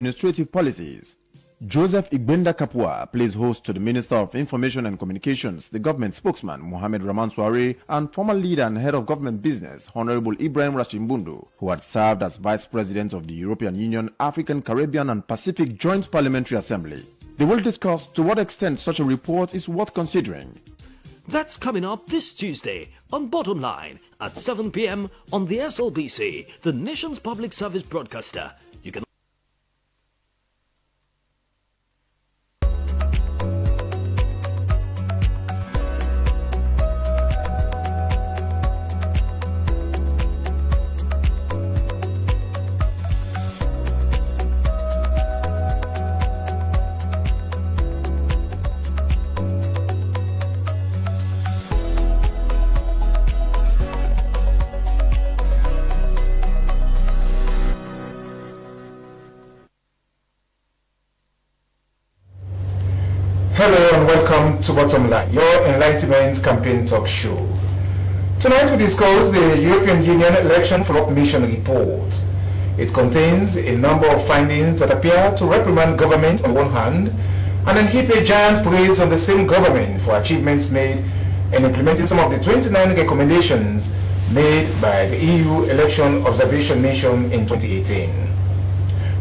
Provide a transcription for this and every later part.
administrative policies. Joseph Igbenda Kapua plays host to the Minister of Information and Communications, the government spokesman Mohamed Rahman Soare, and former leader and head of government business, Honorable Ibrahim Rashimbundu, who had served as Vice President of the European Union, African, Caribbean, and Pacific Joint Parliamentary Assembly. They will discuss to what extent such a report is worth considering. That's coming up this Tuesday on Bottom Line at 7 p.m. on the SLBC, the nation's public service broadcaster. You can Hello and welcome to Bottom Line, your enlightenment campaign talk show. Tonight we discuss the European Union Election Follow-up Mission Report. It contains a number of findings that appear to reprimand government on one hand and then heap a giant praise on the same government for achievements made in implementing some of the 29 recommendations made by the EU Election Observation Mission in 2018.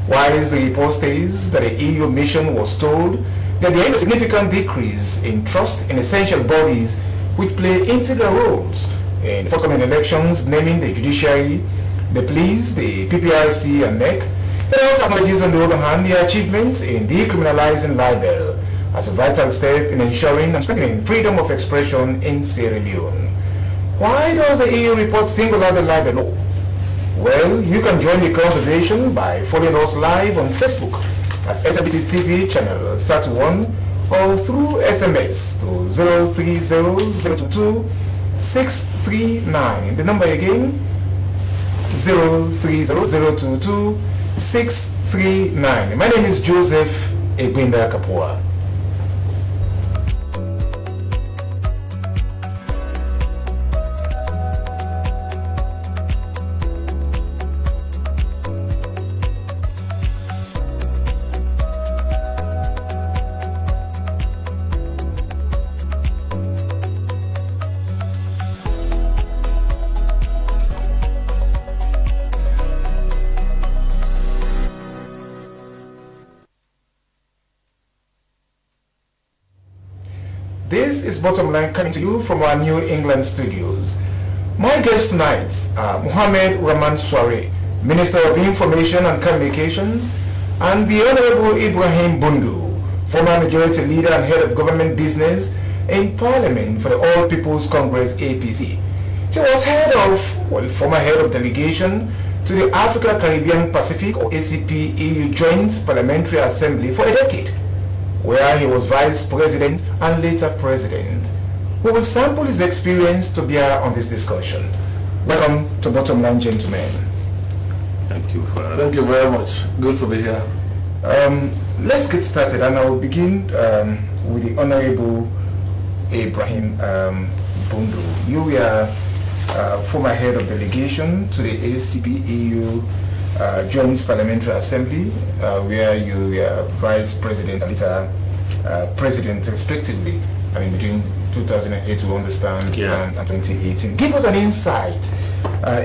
While the report states that the EU mission was told that there is a significant decrease in trust in essential bodies which play integral roles in the forthcoming elections, naming the judiciary, the police, the PPRC and NEC. It also acknowledges, on the other hand, the achievement in decriminalizing libel as a vital step in ensuring and strengthening freedom of expression in Sierra Leone. Why does the EU report single out the libel law? Well, you can join the conversation by following us live on Facebook at SLBC TV channel 31 or through SMS to 030-022-639. The number again, 030-022-639. My name is Joseph Igbenda Kapua. This is Bottom Line coming to you from our New England studios. My guests tonight are Mohamed Rahman Soare, Minister of Information and Communications, and the Honorable Ibrahim Bundu, former Majority Leader and Head of Government Business in Parliament for the All People's Congress APC. He was former Head of Delegation to the Africa, Caribbean, Pacific or ACP EU Joint Parliamentary Assembly for a decade, where he was Vice President and later President. We will sample his experience to bear on this discussion. Welcome to Bottom Line, gentlemen. Thank you. Thank you very much. Good to be here. Let's get started, and I will begin with the Honorable Ibrahim Bundu. You were former Head of Delegation to the ACP EU Joint Parliamentary Assembly, where you were Vice President and later President respectively, between 2008 to understand and 2018. Give us an insight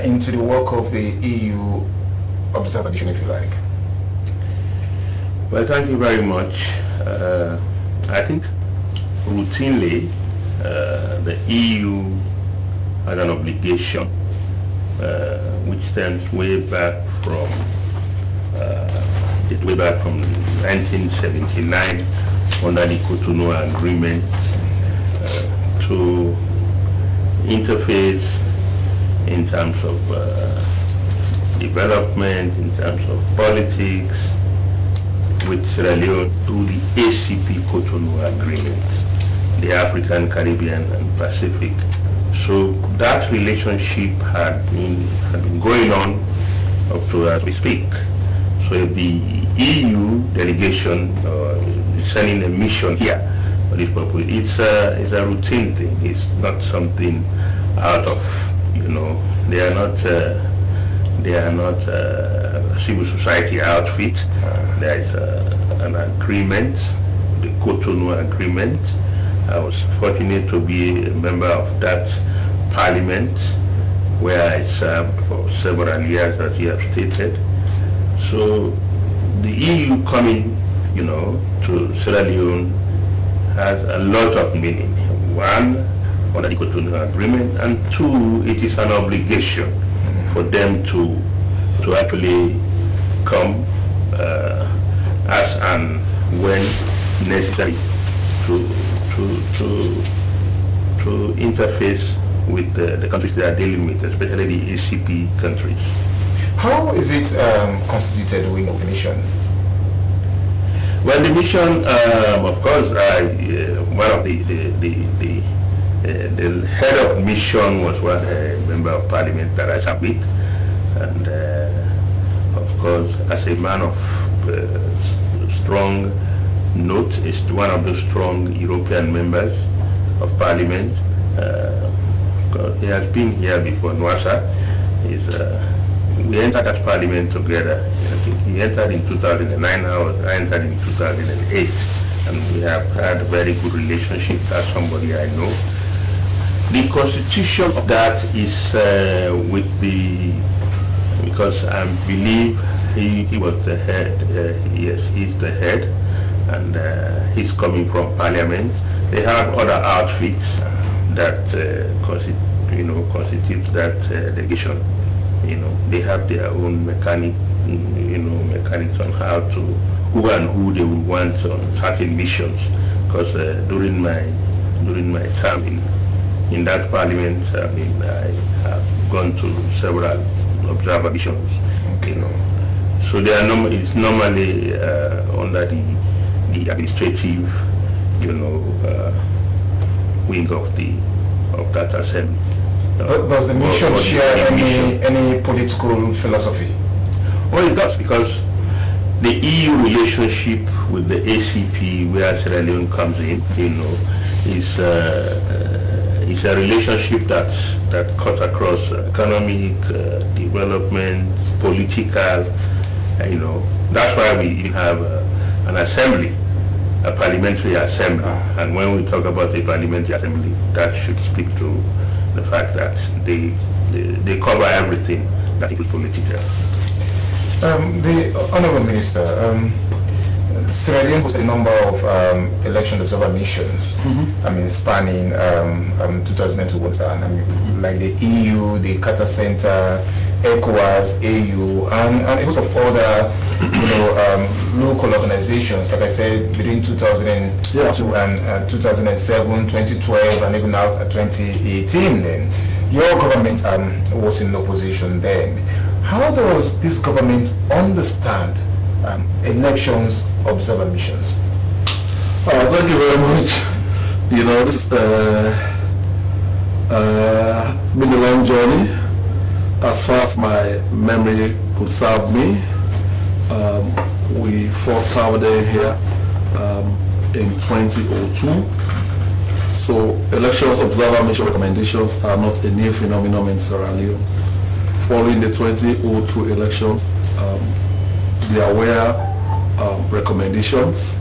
into the work of the EU Observation, if you like. Well, thank you very much. I think routinely the EU had an obligation which stems way back from 1979 under the Cotonou Agreement to interface in terms of development, in terms of politics with Sierra Leone through the ACP Cotonou Agreement, the African, Caribbean and Pacific. So that relationship had been going on up to as we speak. So the EU delegation sending a mission here for this purpose, it's a routine thing. It's not something out of, they are not They are not a civil society outfit. There is an agreement, the Cotonou Agreement. I was fortunate to be a member of that parliament where I served for several years, as you have stated. So the EU coming, to Sierra Leone has a lot of meaning. One, under the Cotonou Agreement, and two, it is an obligation for them to actually come as and when necessary to interface with the countries they are dealing with, especially the ACP countries. How is it constituted within the mission? Well, the mission, of course, one of the head of mission was one member of parliament that I sat with, and of course, as a man of strong note, is one of the strong European members of parliament. He has been here before. Nwasa we entered that parliament together. I think he entered in 2009. I entered in 2008, and we have had a very good relationship. That's somebody I know. The constitution of that is because I believe he was the head. Yes, he's the head, and he's coming from parliament. They have other outfits that constitute that delegation. They have their own mechanics on how to who and who they would want on certain missions. Because during my time in that parliament, I have gone to several observer missions. So they are it's normally under the administrative, wing of that assembly. But does the mission share any political philosophy? Well, it does, because the EU relationship with the ACP, where Sierra Leone comes in, is a relationship that cuts across economic, development, political. That's why we even have an assembly, a parliamentary assembly. And when we talk about a parliamentary assembly, that should speak to the fact that they cover everything that is political. The Honourable Minister, Sierra Leone hosted a number of election observer missions, spanning 2002 like the EU, the Qatar Center, ECOWAS, AU, and a host of other, local organizations, like I said, between 2002 and 2007, 2012, and even now 2018 then. Your government was in opposition then. How does this government understand elections observer missions? Thank you very much. This been a long journey. As far as my memory could serve me, we first served here in 2002. So elections observer mission recommendations are not a new phenomenon in Sierra Leone. Following the 2002 elections, there were recommendations,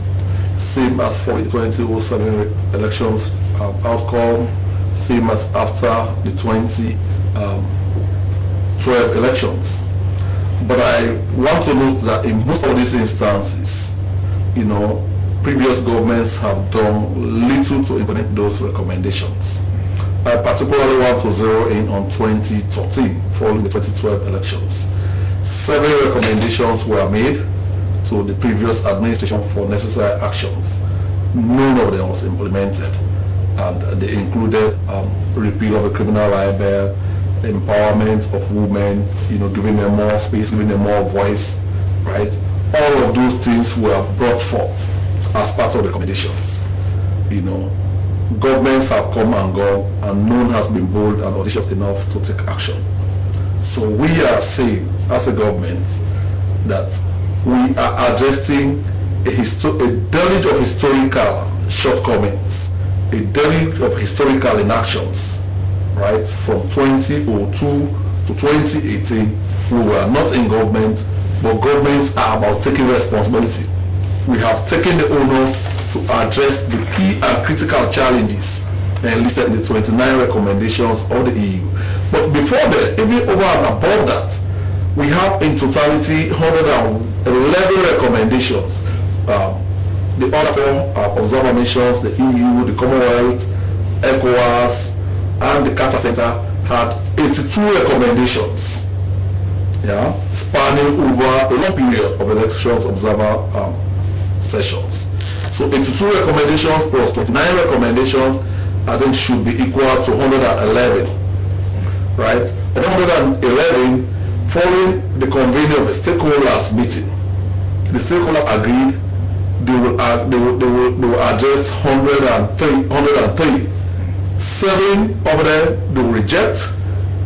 same as for the 2007 elections outcome, same as after the 2012 elections. But I want to note that in most of these instances, previous governments have done little to implement those recommendations. I particularly want to zero in on 2013, following the 2012 elections. 7 recommendations were made to the previous administration for necessary actions. None of them was implemented, and they included repeal of a criminal libel, empowerment of women, giving them more space, giving them more voice, right? All of those things were brought forth as part of the recommendations. Governments have come and gone, and none has been bold and audacious enough to take action. So we are saying, as a government, that we are addressing a deluge of historical shortcomings, a deluge of historical inactions, right, from 2002 to 2018, we were not in government, but governments are about taking responsibility. We have taken the onus to address the key and critical challenges listed in the 29 recommendations of the EU. But before that, even over and above that, we have in totality 111 recommendations. The other form observer nations, the EU, the Commonwealth, ECOWAS, and the Carter Center had 82 recommendations, spanning over a long period of elections observer sessions. So 82 recommendations plus 29 recommendations, I think should be equal to 111, right? 111, following the convening of a stakeholders meeting, the stakeholders agreed they will address 103. 7 of them they will reject.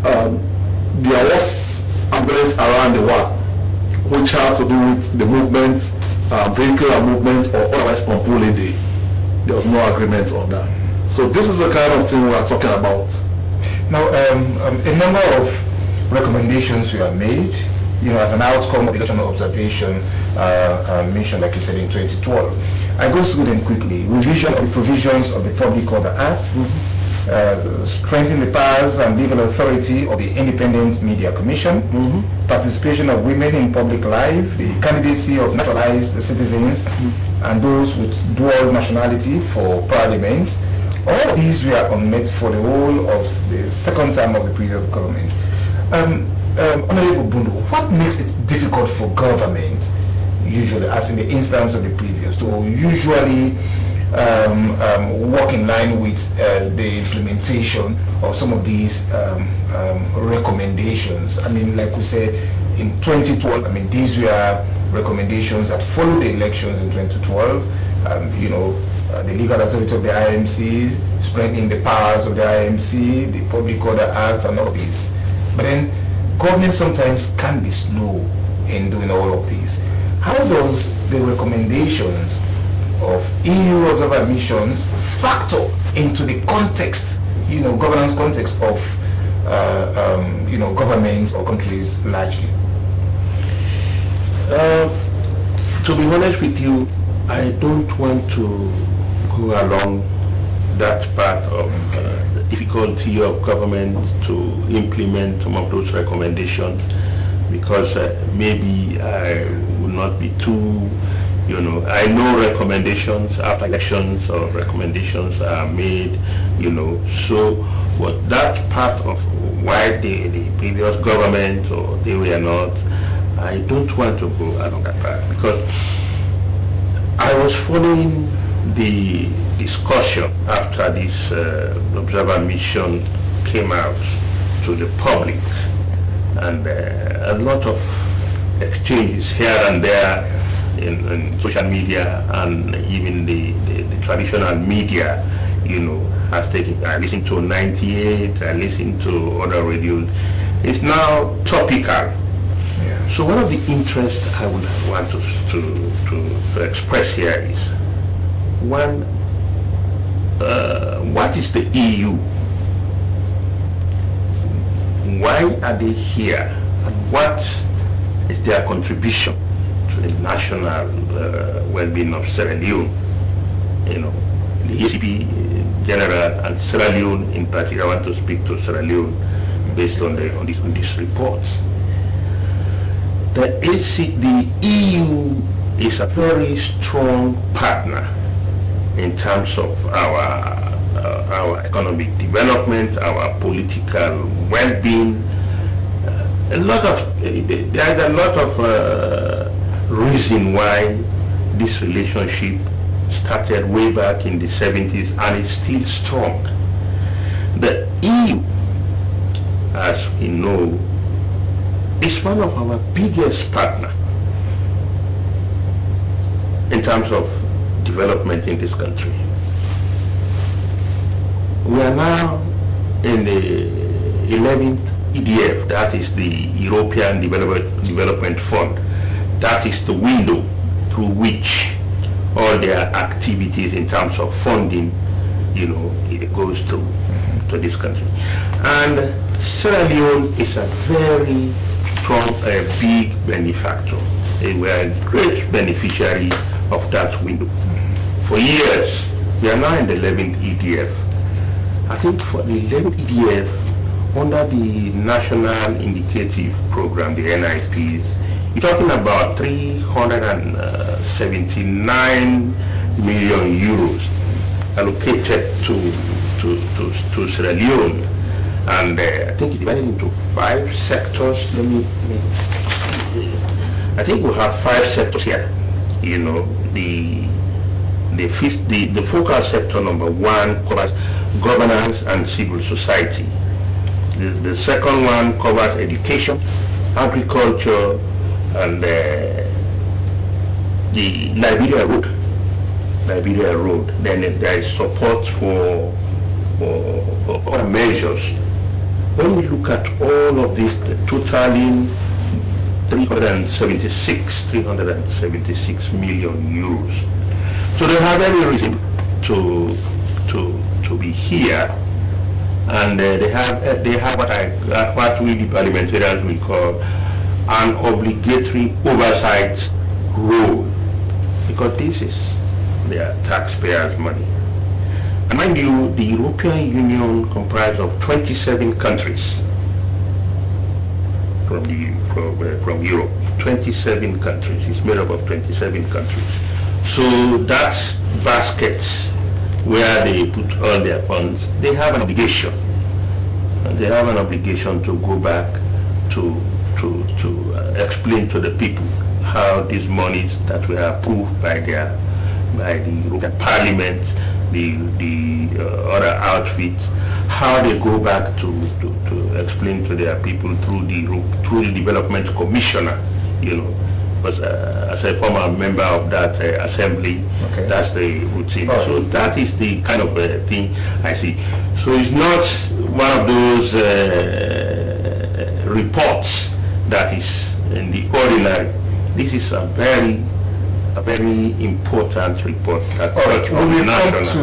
There was evidence around the world which had to do with the movement, vehicular movement, or otherwise on polling day. There was no agreement on that. So this is the kind of thing we are talking about. Now, a number of recommendations were made, as an outcome of the election observation mission, like you said, in 2012. I go through them quickly. Revision of the provisions of the Public Order Act, strengthen the powers and legal authority of the Independent Media Commission, participation of women in public life, the candidacy of naturalized citizens and those with dual nationality for parliament. All of these were unmet for the whole of the second term of the previous government. Honorable Bundu, what makes it difficult for government, usually, as in the instance of the previous, to usually work in line with the implementation of some of these recommendations? I mean, like we said, in 2012, I mean, these were recommendations that followed the elections in 2012. The legal authority of the IMC, strengthening the powers of the IMC, the Public Order Act, and all of these. But then government sometimes can be slow in doing all of these. How does the recommendations of EU observer missions factor into the context, governance context of, governments or countries largely? To be honest with you, I don't want to go along that path of the difficulty of government to implement some of those recommendations, because maybe I will not be too, I know recommendations after elections or recommendations are made, so but that part of why the previous government or they were not, I don't want to go along that path, because I was following the discussion after this observer mission came out to the public, and a lot of exchanges here and there in social media, and even the traditional media, has taken. I listened to 98, I listened to other radios. It's now topical. So one of the interests I would want to express here is, one, what is the EU? Why are they here? And what is their contribution to the national well-being of Sierra Leone? The ACP general and Sierra Leone in particular. I want to speak to Sierra Leone based on these reports. The EU is a very strong partner in terms of our economic development, our political well-being. There's a lot of reason why this relationship started way back in the 70s and is still strong. The EU, as we know, is one of our biggest partners in terms of development in this country. We are now in the 11th EDF, that is the European Development Fund. That is the window through which all their activities in terms of funding, it goes through to this country. And Sierra Leone is a very strong, big benefactor. They were a great beneficiary of that window. For years, we are now in the 11th EDF. I think for the 11th EDF, under the National Indicative Program, the NIPs, you're talking about 379 million euros allocated to Sierra Leone. And I think it's divided into 5 sectors. I think we have 5 sectors here. You know, the focal sector number 1 covers governance and civil society. The second one covers education, agriculture, and the Liberia Road. Then there is support for other measures. When we look at all of this, totaling 376 million euros. So they have every reason to be here, and they have what we the parliamentarians will call an obligatory oversight role, because this is their taxpayers' money. And mind you, the European Union comprises of 27 countries from Europe. 27 countries. It's made up of 27 countries. So that's baskets where they put all their funds. They have an obligation. They have an obligation to go back to explain to the people how these monies that were approved by the European Parliament, the other outfits, how they go back to explain to their people through the development commissioner, you know. Because as a former member of that assembly, okay, that's the routine. Oh. So that is the kind of thing I see. So it's not one of those reports that is in the ordinary. This is a very important report. That all right, we will come to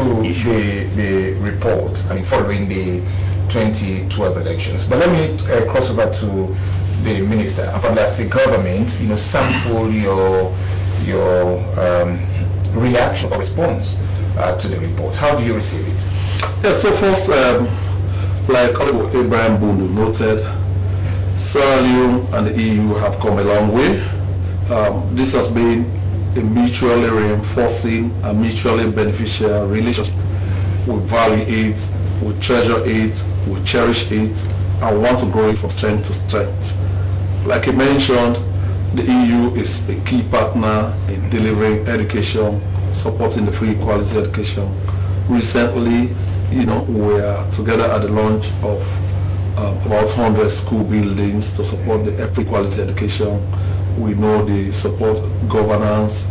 the report, I mean, following the 2012 elections. But let me cross over to the minister. Upon as the government, you know, sample your reaction or response to the report. How do you receive it? Yes, so first, like Honorable Ibrahim Bundu noted, Sierra Leone and the EU have come a long way. This has been a mutually reinforcing and mutually beneficial relationship. We value it, we treasure it, we cherish it, and want to grow it from strength to strength. Like you mentioned, the EU is a key partner in delivering education, supporting the free quality education. Recently, you know, we are together at the launch of about 100 school buildings to support the free quality education. We know they support governance,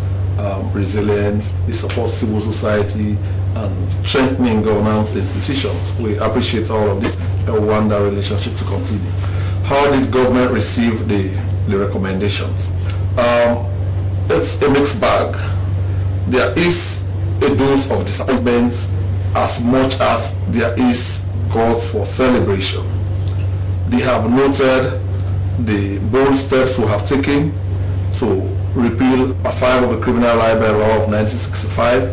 resilience, they support civil society, and strengthening governance institutions. We appreciate all of this and want that relationship to continue. How did government receive the recommendations? It's a mixed bag. There is a dose of disappointment as much as there is cause for celebration. They have noted the bold steps we have taken to repeal Part 5 of the Criminal Libel Law of 1965.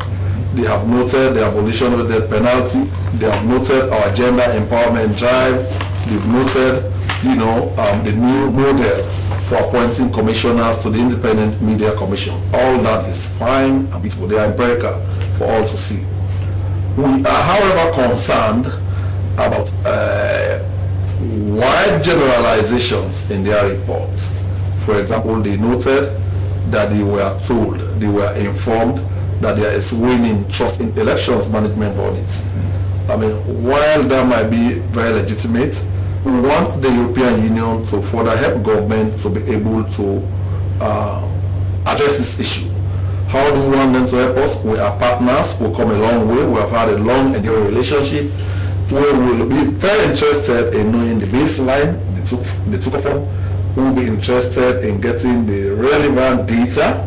They have noted the abolition of the death penalty. They have noted our gender empowerment drive. They've noted, you know, the new model for appointing commissioners to the Independent Media Commission. All that is fine and beautiful. They are breaker for all to see. We are, however, concerned about wide generalizations in their reports. For example, they noted that they were told, they were informed that there is waning trust in elections management bodies. I mean, while that might be very legitimate, we want the European Union to further help government to be able to address this issue. How do we want them to help us? We are partners, we've come a long way, we have had a long enduring relationship. We will be very interested in knowing the baseline they took from. We will be interested in getting the relevant data,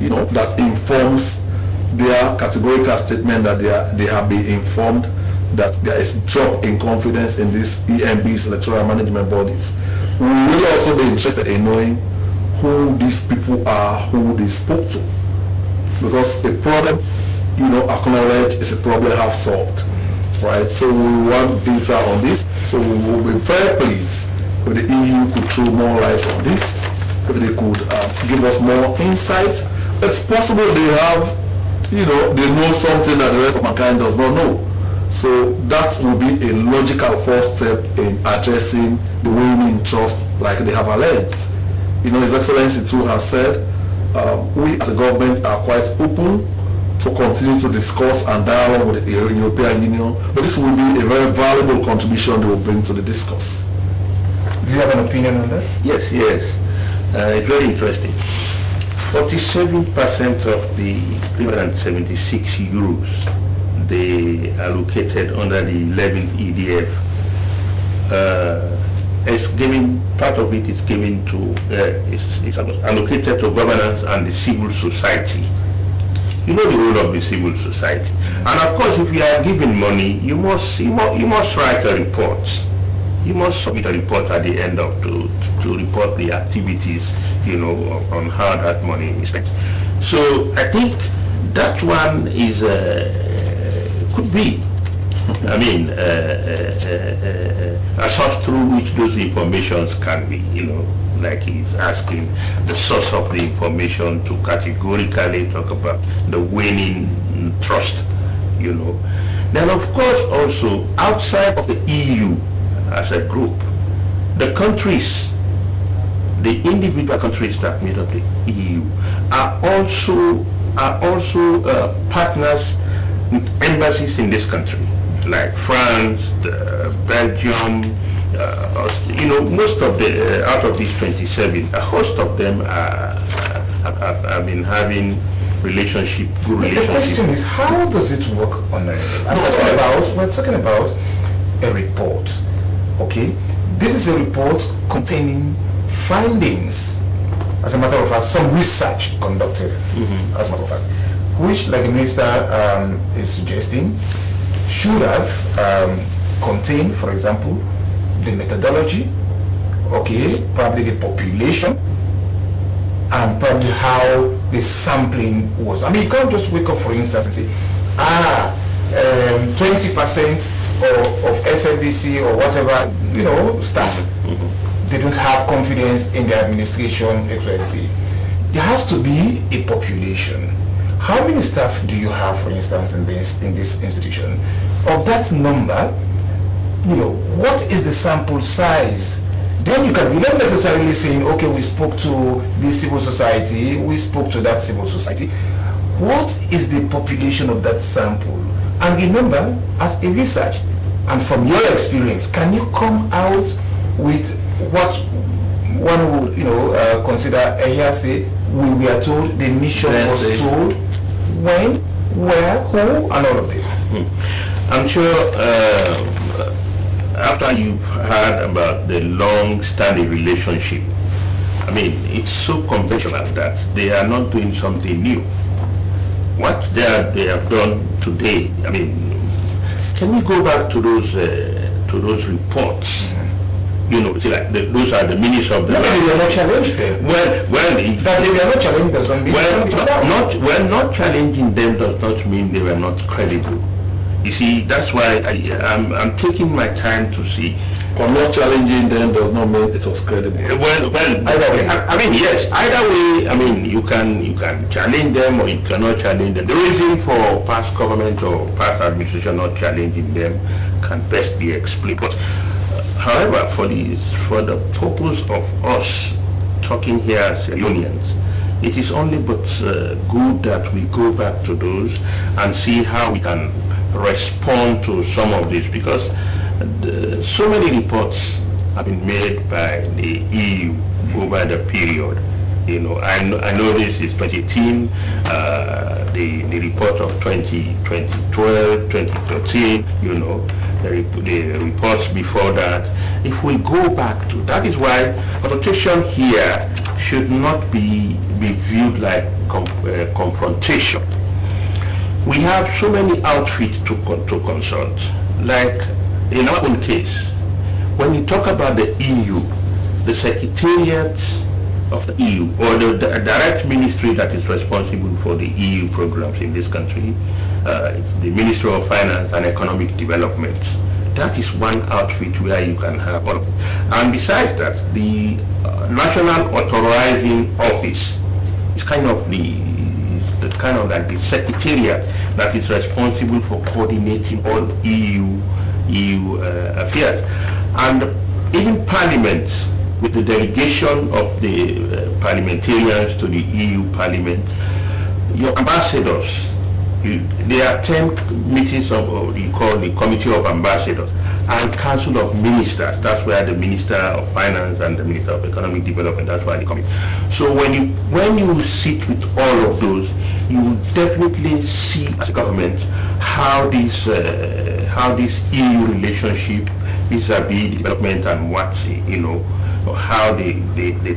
you know, that informs their categorical statement that they have been informed that there is drop in confidence in these EMBs, electoral management bodies. We will also be interested in knowing who these people are, who they spoke to. Because a problem, acknowledged is a problem half solved. Right? So we want data on this. So we will be very pleased if the EU could throw more light on this, if they could give us more insight. It's possible they have, they know something that the rest of mankind does not know. So that will be a logical first step in addressing the waning trust like they have alleged. His Excellency too has said, we as a government are quite open to continue to discuss and dialogue with the European Union, but this will be a very valuable contribution they will bring to the discourse. Do you have an opinion on that? Yes. It's very interesting. 47% of the 376 euros they allocated under the 11th EDF is given, part of it is given to, it's allocated to governance and the civil society. You know the role of the civil society. And of course, if you are given money, you must write a report. You must submit a report at the end of to report the activities, on how that money is spent. So I think that one is could be, a source through which those informations can be, like he's asking the source of the information to categorically talk about the waning trust, Then of course also outside of the EU as a group, the countries, the individual countries that made up the EU are also partners with embassies in this country, like France, Belgium, most of the out of these 27, a host of them have been having good relationships. The question is, how does it work on we're talking about a report, okay? This is a report containing findings, as a matter of fact, some research conducted, as a matter of fact, which, like the minister is suggesting, should have contained, for example, the methodology, okay, probably the population, and probably how the sampling was. You can't just wake up, for instance, and say, 20% of SLBC or whatever, staff, they don't have confidence in the administration, etc. There has to be a population. How many staff do you have, for instance, in this institution? Of that number, what is the sample size? Then you're not necessarily saying, okay, we spoke to this civil society, we spoke to that civil society. What is the population of that sample? And remember, as a research, and from your experience, can you come out with what one would, consider a hearsay? We were told, the mission was told, when, where, who, and all of this. I'm sure after you've heard about the long-standing relationship, it's so conventional that they are not doing something new. What they have done today, can we go back to those reports? Those are the minutes of the... No, they were not challenged them. That they were not challenged doesn't mean... not challenging them does not mean they were not credible. You see, that's why I'm taking my time to see. But not challenging them does not mean it was credible. Well, either way. Yes, either way. You can challenge them or you cannot challenge them. The reason for past government or past administration not challenging them can best be explained. But however, for the purpose of us talking here as unions, it is only but good that we go back to those and see how we can respond to some of this, because so many reports have been made by the EU over the period. I know this is 2018, the report of 2012, 2013, the reports before that. If we go back to that, is why consultation here should not be viewed like confrontation. We have so many outfits to consult. like in our own case, when you talk about the EU, the Secretariat of the EU, or the direct ministry that is responsible for the EU programs in this country, the Ministry of Finance and Economic Development, that is one outfit where you can have all of it. And besides that, the National Authorizing Office is kind of like the secretariat that is responsible for coordinating all EU affairs. And even Parliament, with the delegation of the parliamentarians to the EU Parliament, your ambassadors, they attend meetings of what you call the Committee of Ambassadors and Council of Ministers. That's where the Minister of Finance and the Minister of Economic Development, that's why they come in. So when you sit with all of those, you will definitely see as a government how this EU relationship vis-a-vis development and what, how they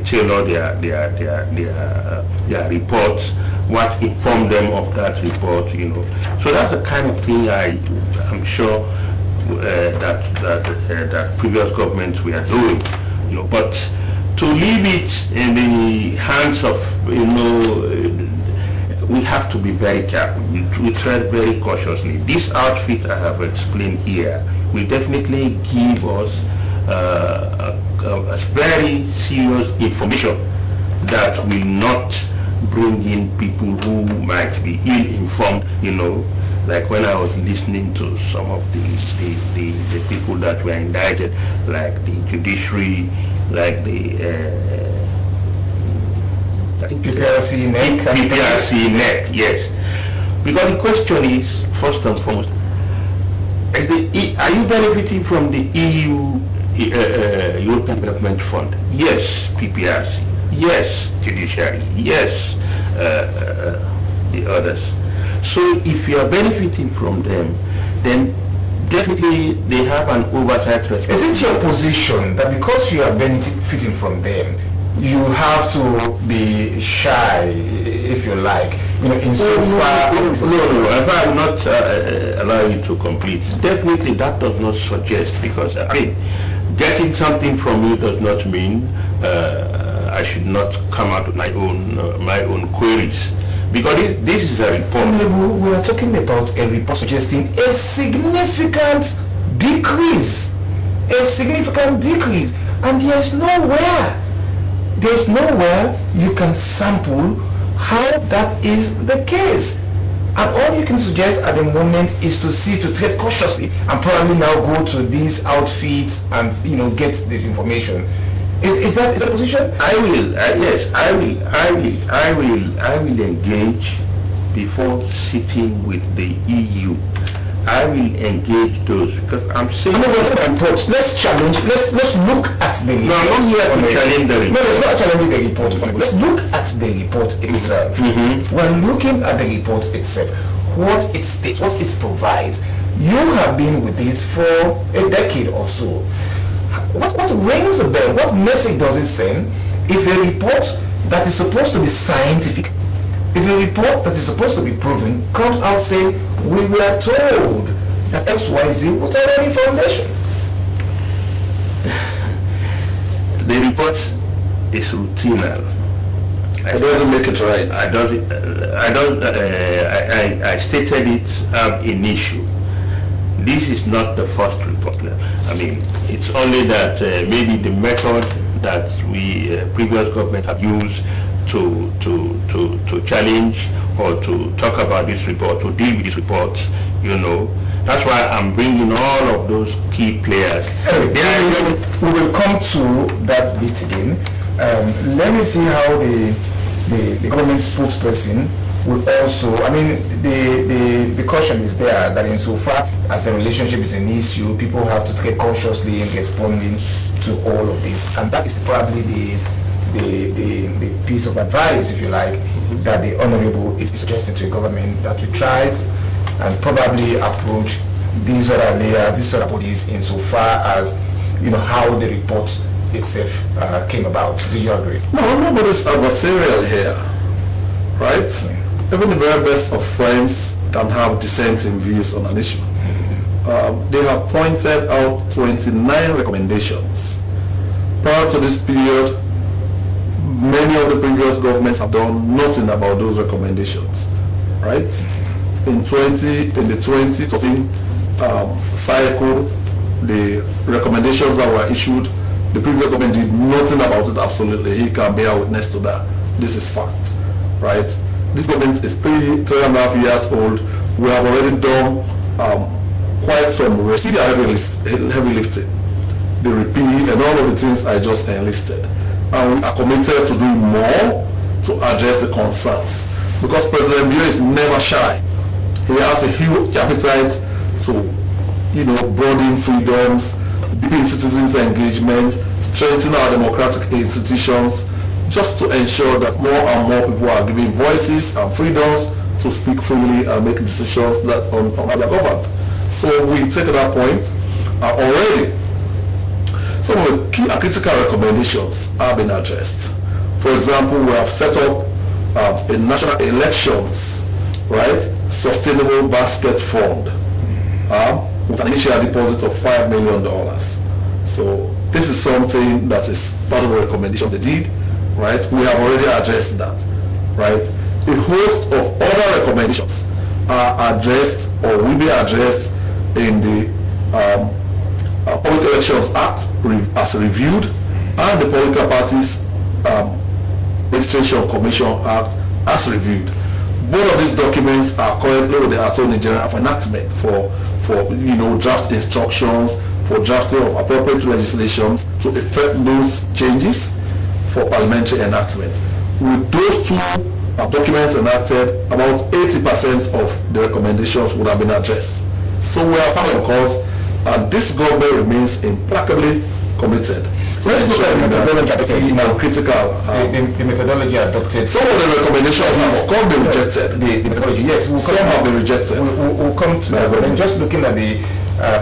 tailor their reports, what informed them of that report, So that's the kind of thing I'm sure that previous governments were doing, But to leave it in the hands of, we have to be very careful. We tread very cautiously. This outfit I have explained here will definitely give us a very serious information that will not bring in people who might be ill-informed, like when I was listening to some of the people that were indicted, like the judiciary, like the I think PPRC NEC. PPRC NEC, yes. Because the question is, first and foremost, are you benefiting from the EU European Development Fund? Yes, PPRC. Yes, judiciary. Yes, the others. So if you are benefiting from them, then definitely they have an oversight responsibility. Is it your position that because you are benefiting from them, you have to be shy, if you like, insofar? No, if I will not allow you to complete. Definitely that does not suggest, because getting something from you does not mean I should not come out with my own queries. Because this is a report. We are talking about a report suggesting a significant decrease. And there's nowhere you can sample how that is the case. And all you can suggest at the moment is to tread cautiously and probably now go to these outfits and get the information. Is that the position? I will engage before sitting with the EU. I will engage those, because I'm saying. Let's challenge. Let's look at the report. No, I'm not here to challenge the report. No, it's not challenging the report. Let's look at the report itself. Mm-hmm. When looking at the report itself, what it states, what it provides. You have been with this for a decade or so. What rings a bell? What message does it send if a report that is supposed to be scientific, if a report that is supposed to be proven comes out saying we were told that XYZ without any foundation? The report is routine. It doesn't make it right. I stated it an issue. This is not the first report. It's only that maybe the method that we previous government have used to challenge or to talk about this report, to deal with this report, That's why I'm bringing all of those key players. Anyway, we will come to that bit again. Let me see how the government spokesperson will also, the caution is there that insofar as the relationship is an issue, people have to tread cautiously in responding to all of this. And that is probably the piece of advice, if you like, that the Honorable is suggesting to the government, that we try and probably approach these other layers, these other bodies insofar as, how the report itself came about. Do you agree? No, nobody's adversarial here, right? Even the very best of friends can have dissenting views on an issue. they have pointed out 29 recommendations. Prior to this period, many of the previous governments have done nothing about those recommendations, right? In the 2013 cycle, the recommendations that were issued, the previous government did nothing about it. Absolutely, he can bear witness to that. This is fact, right? This government is 3.5 years old. We have already done quite some heavy lifting, the repeal and all of the things I just enlisted. And we are committed to doing more to address the concerns, because President Bio is never shy. He has a huge appetite to, broaden freedoms, deepen citizens' engagement, strengthen our democratic institutions, just to ensure that more and more people are given voices and freedoms to speak freely and make decisions that on how they're governed. So we take that point. Already, some of the key and critical recommendations have been addressed. For example, we have set up a national elections, right, sustainable basket fund with an initial deposit of $5 million. So this is something that is part of the recommendations they did, right? We have already addressed that, right? A host of other recommendations are addressed or will be addressed in the Public Elections Act as reviewed, and the Political Parties Registration Commission Act as reviewed. Both of these documents are currently with the Attorney General for enactment for draft instructions, for drafting of appropriate legislations to effect those changes for parliamentary enactment. With those two documents enacted, about 80% of the recommendations would have been addressed. So we are following course, and this government remains implacably committed. Let's look at the methodology adopted. Critical. The methodology adopted. Some of the recommendations have of course been rejected. The methodology, yes. Some have been rejected. We'll come to that. But then just looking at the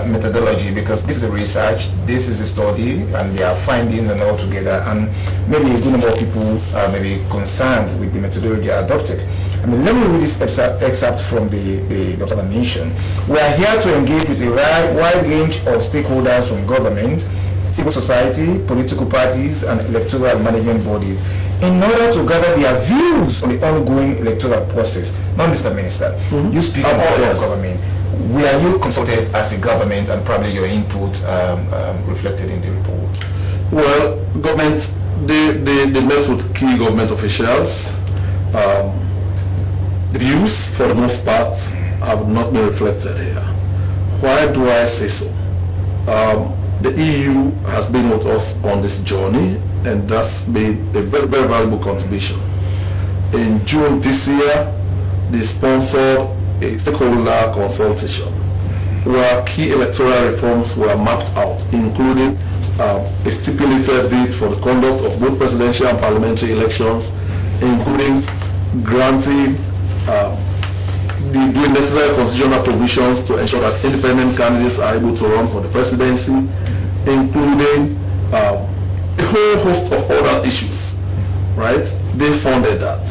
methodology, because this is a research, this is a study, and there are findings and all together, and maybe a good number of people may be concerned with the methodology adopted. I mean, let me read this excerpt from the documentation. We are here to engage with a wide range of stakeholders from government, civil society, political parties, and electoral management bodies in order to gather their views on the ongoing electoral process. Now, Mr. Minister, you speak on behalf of government. Were you consulted as a government, and probably your input reflected in the report? Well, government, they met with key government officials. The views, for the most part, have not been reflected here. Why do I say so? The EU has been with us on this journey, and that's made a very, very valuable contribution. In June this year, they sponsored a stakeholder consultation where key electoral reforms were mapped out, including a stipulated date for the conduct of both presidential and parliamentary elections, including granting doing necessary constitutional provisions to ensure that independent candidates are able to run for the presidency, including a whole host of other issues, right? They funded that,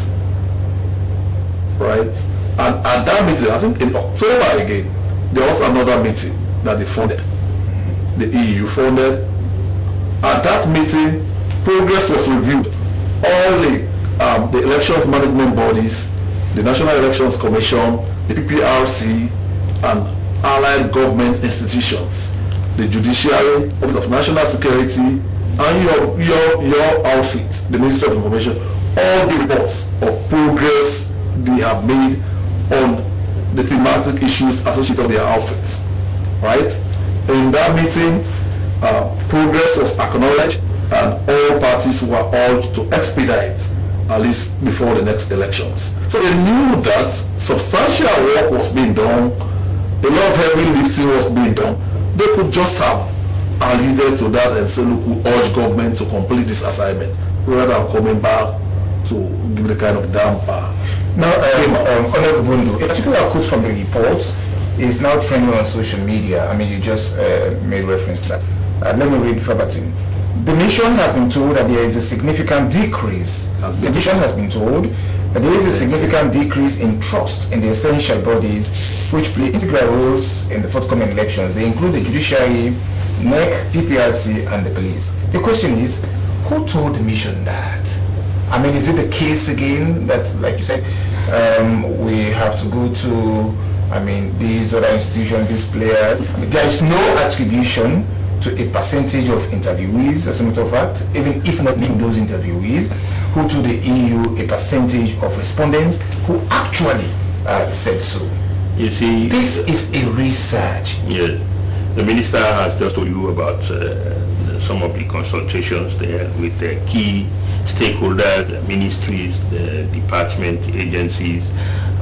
right? And at that meeting, I think in October again, there was another meeting that they funded, the EU funded. At that meeting, progress was reviewed. All the elections management bodies, the National Elections Commission, the PPRC, and allied government institutions, the Judiciary, Office of National Security, and your outfit, the Ministry of Information, all the reports of progress they have made on the thematic issues associated with their outfits, right? In that meeting, progress was acknowledged, and all parties were urged to expedite at least before the next elections. So they knew that substantial work was being done, a lot of heavy lifting was being done. They could just have alluded to that and say, look, we urge government to complete this assignment, rather than coming back to give the kind of damper. Now, Honorable Bundu, a particular quote from the report is now trending on social media. I mean, you just made reference to that. Let me read verbatim. The nation has been told that there is a significant decrease. The nation has been told But there is a significant decrease in trust in the essential bodies which play integral roles in the forthcoming elections. They include the judiciary, NEC, PPRC, and the police. The question is, who told the mission that? I mean, is it the case again that, like you said, we have to go to, I mean, these other institutions, these players? I mean, there is no attribution to a percentage of interviewees, as a matter of fact, even if not named those interviewees, who to the EU a percentage of respondents who actually said so. You see, this is a research. Yes, the minister has just told you about some of the consultations there with the key stakeholders, the ministries, the department, agencies,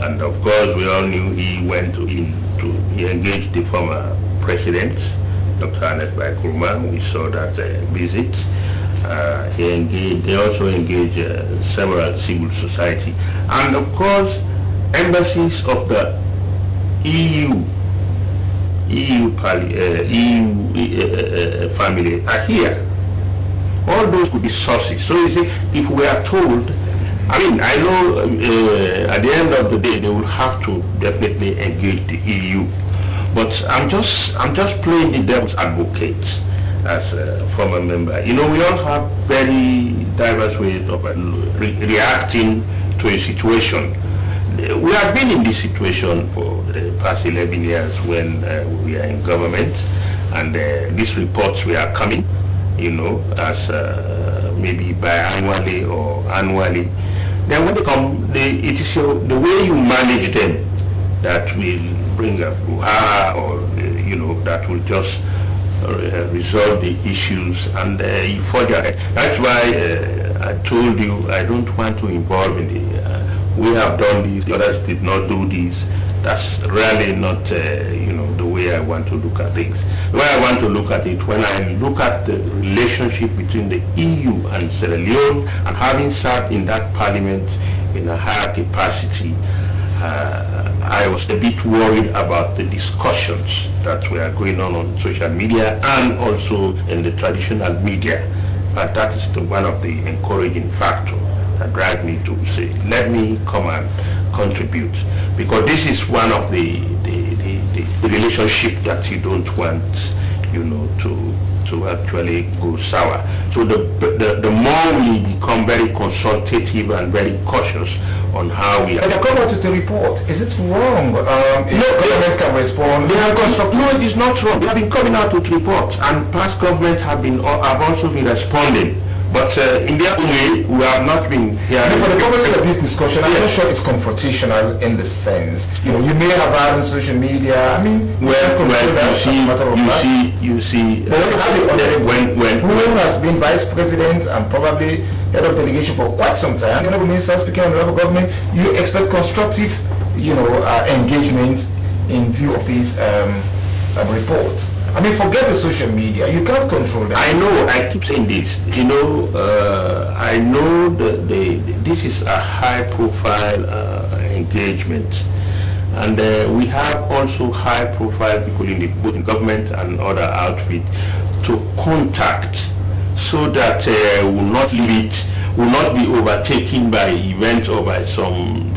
and of course we all knew he went he engaged the former president, Dr. Ernest Bai Koroma. We saw that visit. They also engaged several civil society, and of course embassies of the EU family are here. All those could be sources. So you see, if we are told, I mean, I know at the end of the day they will have to definitely engage the EU, but I'm just playing the devil's advocate as a former member. You know, we all have very diverse ways of reacting to a situation. We have been in this situation for the past 11 years when we are in government, and these reports were coming, you know, as maybe biannually or annually. Then when they come, it is the way you manage them that will bring a brouhaha, or you know, that will just resolve the issues, and you forge ahead. That's why I told you I don't want to involve in the we have done this, the others did not do this. That's really not you know, the way I want to look at things. The way I want to look at it, when I look at the relationship between the EU and Sierra Leone, and having sat in that parliament in a higher capacity, I was a bit worried about the discussions that were going on social media and also in the traditional media. But that is one of the encouraging factors that drive me to say, let me come and contribute, because this is one of the relationship that you don't want, you know, to actually go sour. So the more we become very consultative and very cautious on how we are. And they come out with a report. Is it wrong? Government can respond. They have no, it is not wrong. They have been coming out with reports, and past governments have also been responding. But in their own way, we have not been here. For the purpose of this discussion, I'm not sure it's confrontational in the sense, you know, you may have had on social media. I mean, you see, who has been vice president and probably head of delegation for quite some time, honorable minister speaking on the local government, you expect constructive, you know, engagement in view of these reports. I mean, forget the social media. You can't control that. I know. I keep saying this. You know, I know this is a high-profile engagement, and we have also high-profile people in both in government and other outfit to contact, so that will not be overtaken by events or by some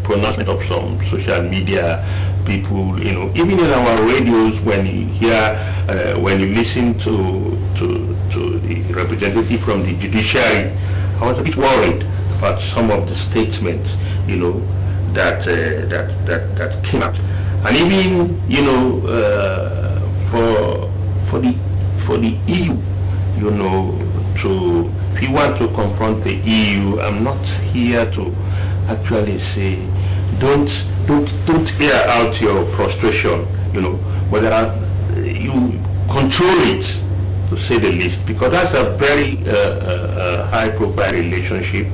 pronouncement of some social media people. You know, even in our radios, when you hear, when you listen to the representative from the judiciary, I was a bit worried about some of the statements, you know, that came out, and even, you know, for the EU, you know, if you want to confront the EU, I'm not here to actually say don't air out your frustration, you know, but you control it, to say the least, because that's a very high-profile relationship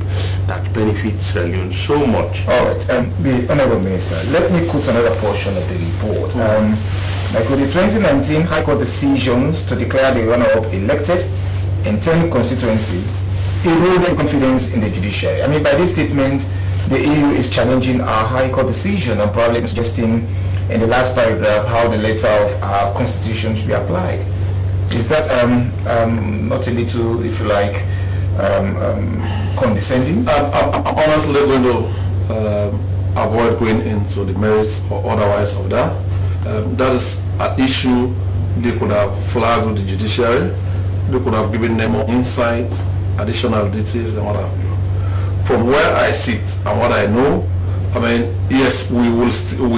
that benefits Sierra Leone so much. All right, the Honourable Minister, let me quote another portion of the report. Like with the 2019 High Court decisions to declare the runner-up elected in 10 constituencies, eroded confidence in the judiciary. I mean, by this statement, the EU is challenging our High Court decision and probably suggesting in the last paragraph how the letter of our constitution should be applied. Is that not a little, if you like, condescending? I'm honestly going to avoid going into the merits or otherwise of that. That is an issue they could have flagged with the judiciary. They could have given them more insight, additional details, and what have you. From where I sit and what I know, I mean, yes, we are still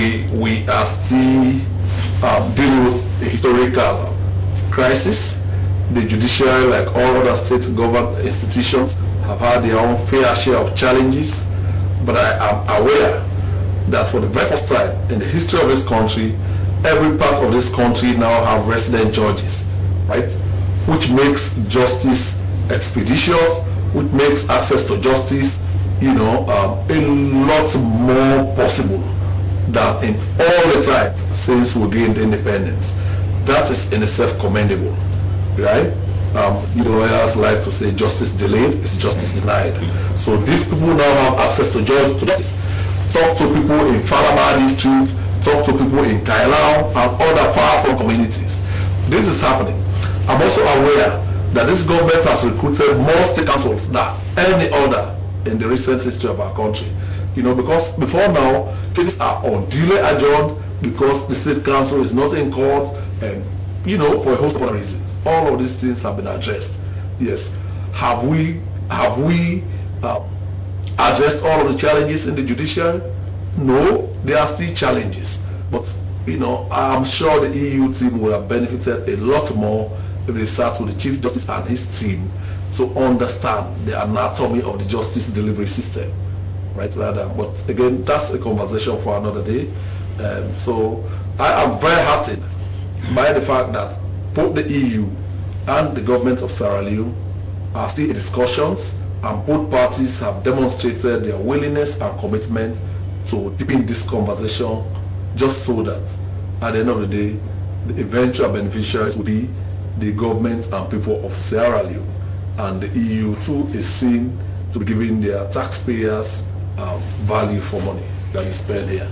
dealing with a historical crisis. The judiciary, like all other state-governed institutions, have had their own fair share of challenges. But I am aware that for the very first time in the history of this country, every part of this country now have resident judges, right? Which makes justice expeditious, which makes access to justice, a lot more possible than in all the time since we gained independence. That is in itself commendable, right? Lawyers like to say justice delayed is justice denied. So these people now have access to justice. Talk to people in Falaba district, talk to people in Kailau and other far from communities. This is happening. I'm also aware that this government has recruited more state councils than any other in the recent history of our country. Because before now, cases are unduly adjourned because the state council is not in court and, for a host of other reasons. All of these things have been addressed. Yes. Have we addressed all of the challenges in the judiciary? No, there are still challenges. But, I'm sure the EU team would have benefited a lot more if they sat with the Chief Justice and his team to understand the anatomy of the justice delivery system. Right? But again, that's a conversation for another day. So I am very heartened by the fact that both the EU and the government of Sierra Leone are still in discussions, and both parties have demonstrated their willingness and commitment to deepen this conversation, just so that at the end of the day, the eventual beneficiaries will be the government and people of Sierra Leone, and the EU too is seen to be giving their taxpayers value for money that is spent here.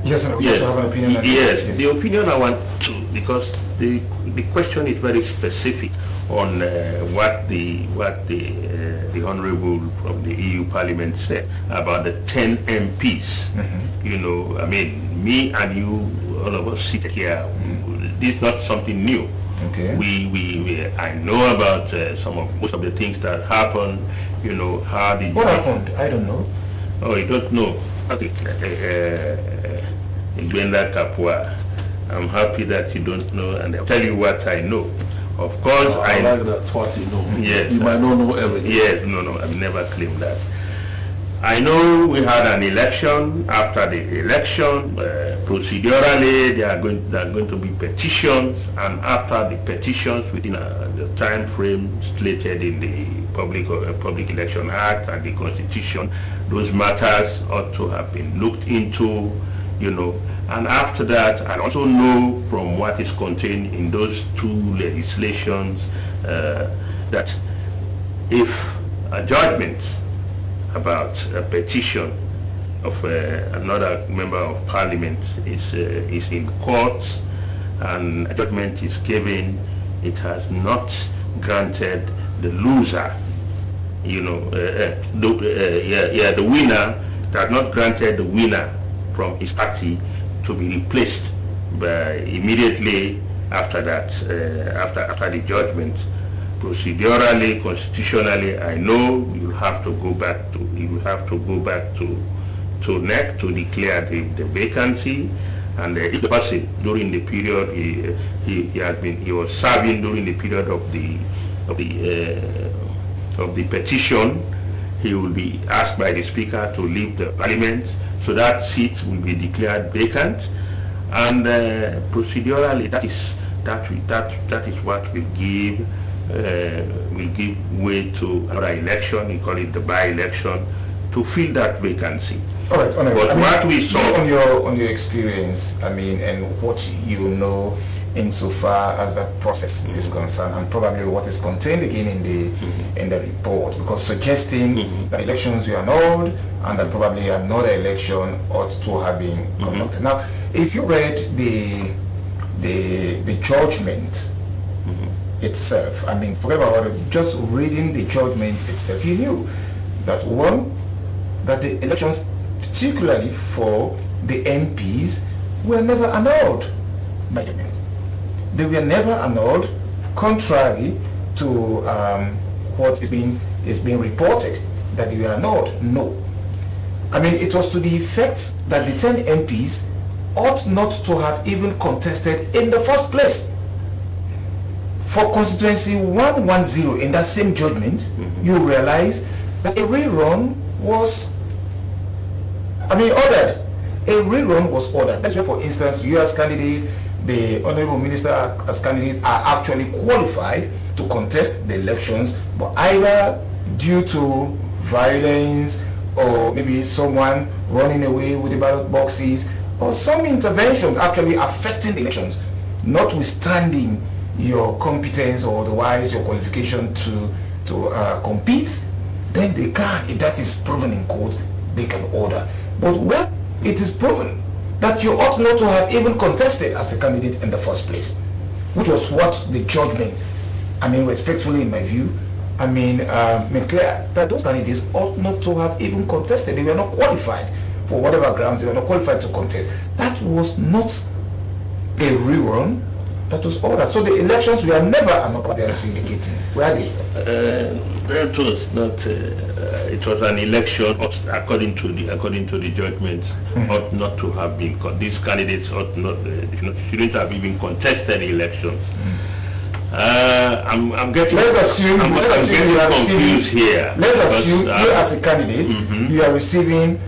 Yes, and we also have an opinion. Yes, the opinion I want to, because the question is very specific on what the honourable from the EU Parliament said about the 10 MPs. Me and you, all of us sit here. This is not something new. Okay. I know about most of the things that happened. How the what happened? I don't know. Oh, you don't know? Okay. Gwenda Kapua, I'm happy that you don't know, and I'll tell you what I know. Of course, I like that. What you know. Yes. You might not know everything. Yes. No. I've never claimed that. I know we had an election. After the election, procedurally, there are going to be petitions, and after the petitions, within the time frame slated in the Public Election Act and the Constitution, those matters ought to have been looked into, and after that, I also know from what is contained in those two legislations that if a judgment about a petition of another member of parliament is in court and a judgment is given, it has not granted the loser, the winner, it has not granted the winner from his party to be replaced by immediately after that, after the judgment. Procedurally, constitutionally, I know you have to go back to NEC to declare the vacancy, and if the person during the period he was serving during the period of the petition, he will be asked by the speaker to leave the parliament, so that seat will be declared vacant, and procedurally that is what will give way to another election. We call it the by-election, to fill that vacancy. All right, but what we saw on your experience, and what you know insofar as that process is concerned, and probably what is contained again in the report, because suggesting that elections were annulled and that probably another election ought to have been conducted. Now, if you read the judgment itself, I mean, forget about it, just reading the judgment itself, you knew that one, that the elections, particularly for the MPs, were never annulled by the government. They were never annulled, contrary to what is being reported, that they were annulled. No. I mean, it was to the effect that the 10 MPs ought not to have even contested in the first place. For constituency 110 in that same judgment, you realize that a rerun was, ordered. A rerun was ordered. That's why, for instance, you as candidate, the Honorable Minister as candidate are actually qualified to contest the elections, but either due to violence or maybe someone running away with the ballot boxes or some interventions actually affecting the elections, notwithstanding your competence or otherwise your qualification to compete, then they can, if that is proven in court, they can order. But when it is proven that you ought not to have even contested as a candidate in the first place, which was what the judgment, respectfully in my view, made clear that those candidates ought not to have even contested. They were not qualified for whatever grounds, they were not qualified to contest. That was not a rerun, that was ordered. So the elections were never an appearance indicating. Were they? That was not. It was an election according to the judgment. Ought not to have been. These candidates ought not. Shouldn't have even contested the elections. I'm getting. Let's assume you are confused here. Let's assume you as a candidate, you are receiving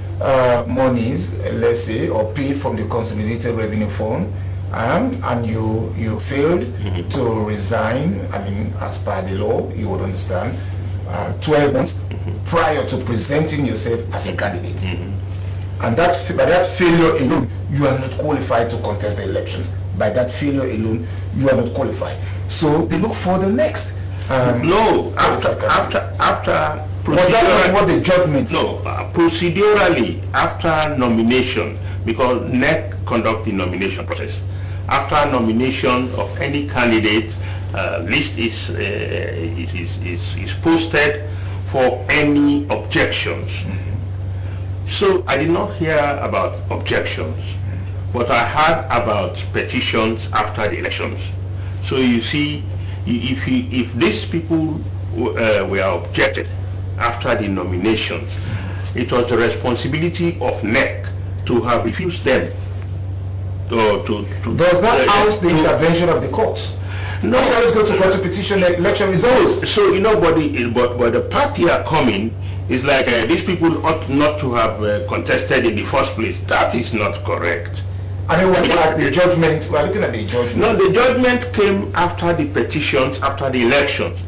monies, let's say, or paid from the Consolidated Revenue Fund, and you failed to resign. As per the law, you would understand, 12 months prior to presenting yourself as a candidate, and by that failure alone, you are not qualified to contest the elections. By that failure alone, you are not qualified. So they look for the next. No, after was that what the judgment? No, procedurally after nomination, because NEC conduct the nomination process. After nomination of any candidate, list is posted for any objections. So I did not hear about objections, but I heard about petitions after the elections. So you see, if these people were objected after the nominations, it was the responsibility of NEC to have refused them. Does that oust the intervention of the courts? No, let's go to court to petition the election results. So but the party are coming is like these people ought not to have contested in the first place. That is not correct. We're looking at the judgment. We're looking at the judgment. No, the judgment came after the petitions, after the elections.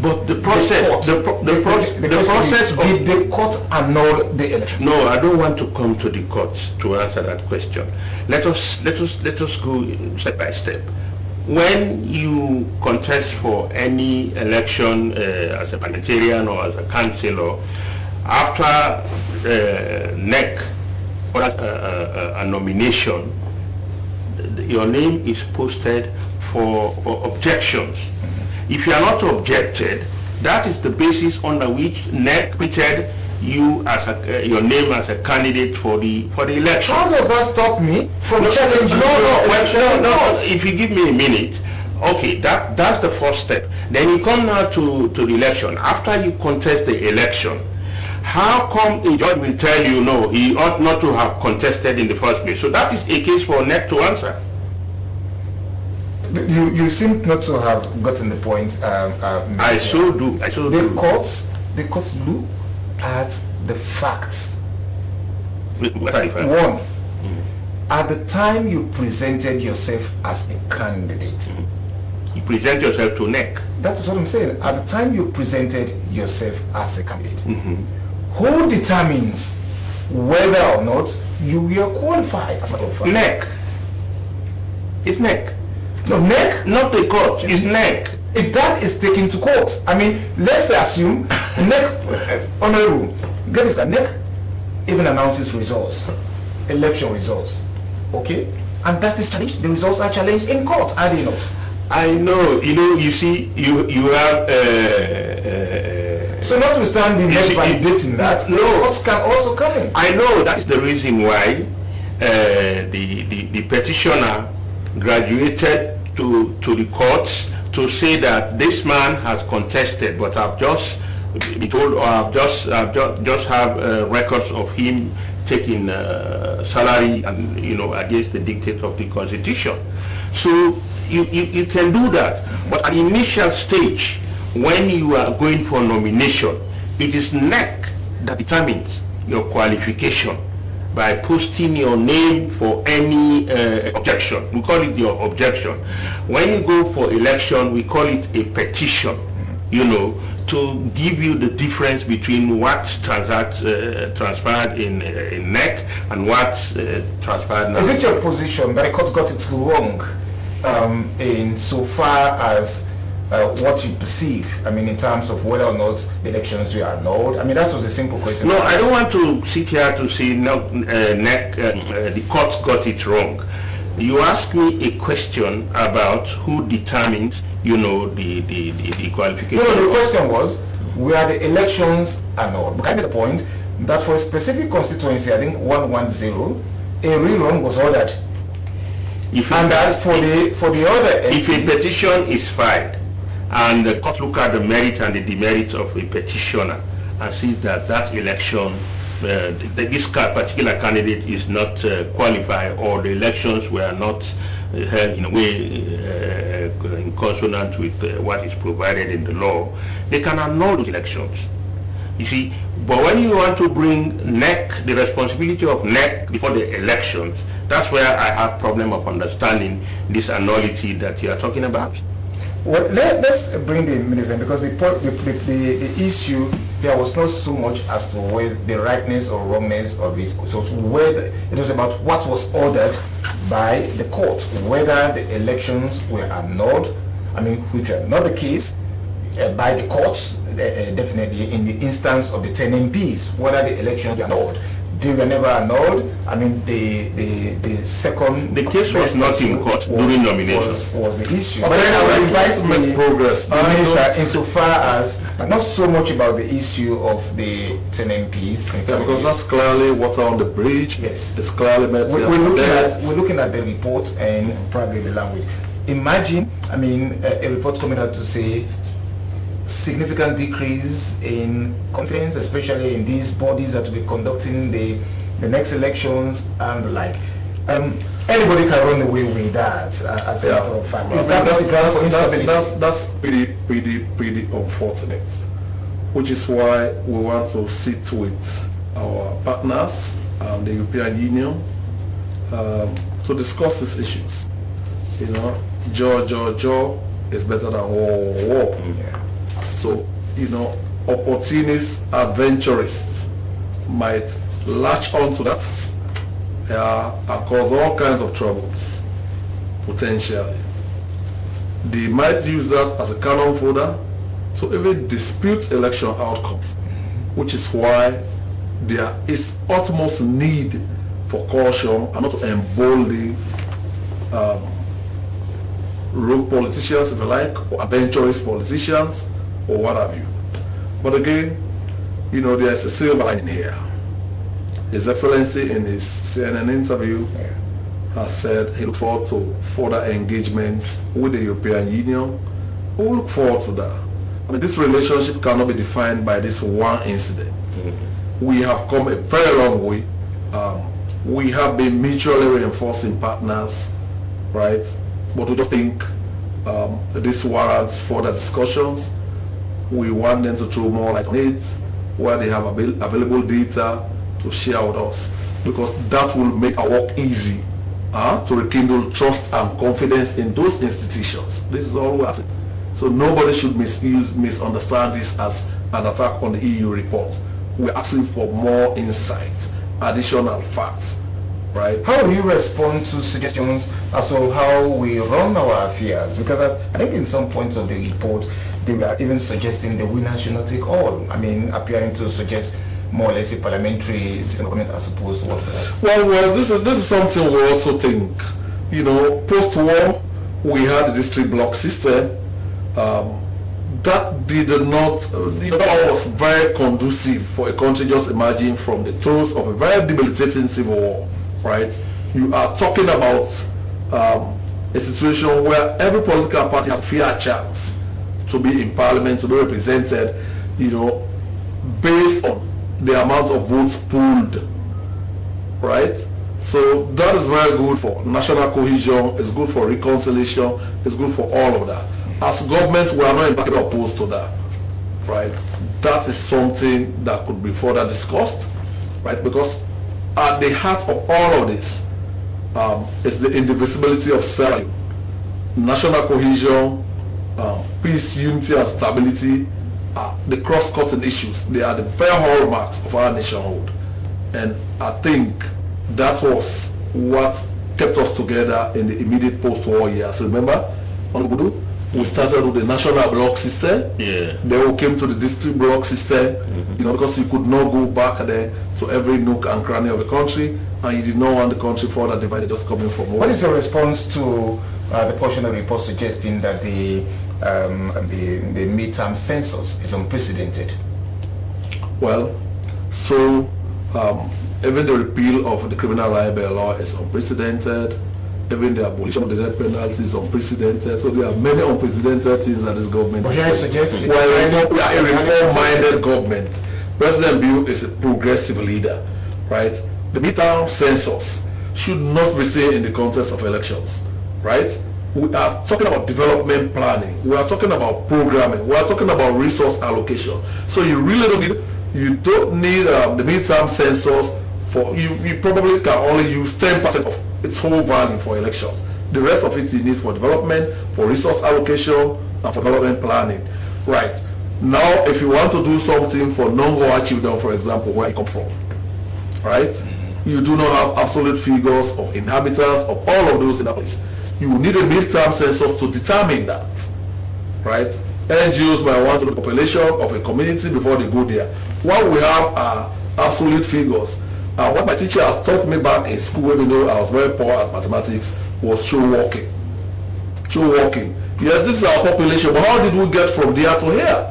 But the process, the process of... Did the court annul the elections? No, I don't want to come to the courts to answer that question. Let us go step by step. When you contest for any election as a parliamentarian or as a councillor, after NEC or a nomination, your name is posted for objections. If you are not objected, that is the basis under which NEC printed you as your name as a candidate for the election. How does that stop me from challenging? No. If you give me a minute, okay, that's the first step. Then you come now to the election. After you contest the election, how come a judge will tell you no, he ought not to have contested in the first place? So that is a case for NEC to answer. You seem not to have gotten the point. I so do. The courts look at the facts. What are the facts? One, at the time you presented yourself as a candidate, you present yourself to NEC. That is what I'm saying. At the time you presented yourself as a candidate, who determines whether or not you were qualified as a matter of fact? NEC. It's NEC. No, NEC? Not the court, it's NEC. If that is taken to court, let's assume NEC, Honorable, get this, NEC even announces results, election results, okay? And that is challenged. The results are challenged in court, are they not? I know. You see, you have. So notwithstanding not validating that, no, courts can also come in. I know that is the reason why the petitioner graduated to the courts to say that this man has contested, but I've just been told, or I've just have records of him taking salary and against the dictates of the Constitution. So you can do that, but at the initial stage, when you are going for nomination, it is NEC that determines your qualification by posting your name for any objection. We call it your objection. When you go for election, we call it a petition, to give you the difference between what transpired in NEC and what transpired now. Is it your position that the court got it wrong in so far as what you perceive, in terms of whether or not the elections were annulled? That was a simple question. No, I don't want to sit here to say NEC, the court got it wrong. You asked me a question about who determines, the qualification. No, the question was, were the elections annulled? But I made the point that for a specific constituency, I think 110, a rerun was ordered. And that for the other if MPs, a petition is filed, and the court look at the merit and the demerit of a petitioner and see that election, this particular candidate is not qualified, or the elections were not held in a way in consonant with what is provided in the law, they can annul those elections. You see, but when you want to bring NEC, the responsibility of NEC before the elections, that's where I have problem of understanding this annullity that you are talking about. Well, let's bring the minister, because the issue here was not so much as to whether the rightness or wrongness of it, so whether it was about what was ordered by the court, whether the elections were annulled, which were not the case by the courts, definitely in the instance of the 10 MPs, whether the elections were annulled. They were never annulled. The second... The case was not in court during nomination. Was the issue. But then I would advise to make progress. The minister, insofar as, not so much about the issue of the 10 MPs. Because that's clearly water on the bridge. Yes. It's clearly we're looking at the report and probably the language. Imagine, a report coming out to say significant decrease in confidence, especially in these bodies that will be conducting the next elections and the like. Anybody can run away with that, as a matter of fact. Is that not a ground for instability? That's pretty unfortunate, which is why we want to sit with our partners, the European Union, to discuss these issues. Jaw is better than war. Yeah. So, opportunists, adventurists might latch onto that and cause all kinds of troubles, potentially. They might use that as a cannon fodder to even dispute election outcomes, which is why there is utmost need for caution and not to embolden rogue politicians, if you like, or adventurous politicians, or what have you. But again, there's a silver lining here. His Excellency in his CNN interview has said he looks forward to further engagements with the European Union. We look forward to that. This relationship cannot be defined by this one incident. We have come a very long way. We have been mutually reinforcing partners, right? But we just think this warrants further discussions. We want them to throw more light on it, where they have available data to share with us, because that will make our work easy to rekindle trust and confidence in those institutions. This is all we're asking. So nobody should misunderstand this as an attack on the EU report. We're asking for more insight, additional facts, right? How will you respond to suggestions as to how we run our affairs? Because I think in some points of the report, they were even suggesting the winner should not take all. Appearing to suggest more or less a parliamentary system of government as opposed to what? Well, this is something we also think. Post-war, we had the district block system. That did not, that was very conducive for a country just emerging from the throes of a very debilitating civil war, right? You are talking about a situation where every political party has a fair chance to be in parliament, to be represented, based on the amount of votes pooled, right? So that is very good for national cohesion, it's good for reconciliation, it's good for all of that. As government, we are not exactly opposed to that, right? That is something that could be further discussed, right? Because at the heart of all of this is the indivisibility of self, national cohesion, peace, unity, and stability. The cross-cutting issues, they are the very hallmarks of our nationhood. And I think that was what kept us together in the immediate post-war years. Remember, we started with the national block system. Yeah. Then we came to the district block system, because you could not go back there to every nook and cranny of the country, and you did not want the country further divided just coming from one. What is your response to the portion of the report suggesting that the midterm census is unprecedented? Well, so even the repeal of the criminal libel law is unprecedented. Even the abolition of the death penalty is unprecedented. So there are many unprecedented things that this government But here I suggest we are a reform-minded government. President Bill is a progressive leader, right? The midterm census should not be seen in the context of elections, right? We are talking about development planning. We are talking about programming. We are talking about resource allocation. So you really don't need the midterm census for you probably can only use 10% of its whole value for elections. The rest of it you need for development, for resource allocation, and for development planning. Right. Now, if you want to do something for non-Goa children, for example, where you come from, right? You do not have absolute figures of inhabitants of all of those in that place. You need a midterm census to determine that, right? NGOs might want to know the population of a community before they go there. What we have are absolute figures. What my teacher has taught me back in school, even though I was very poor at mathematics, was show walking. Show walking. Yes, this is our population, but how did we get from there to here?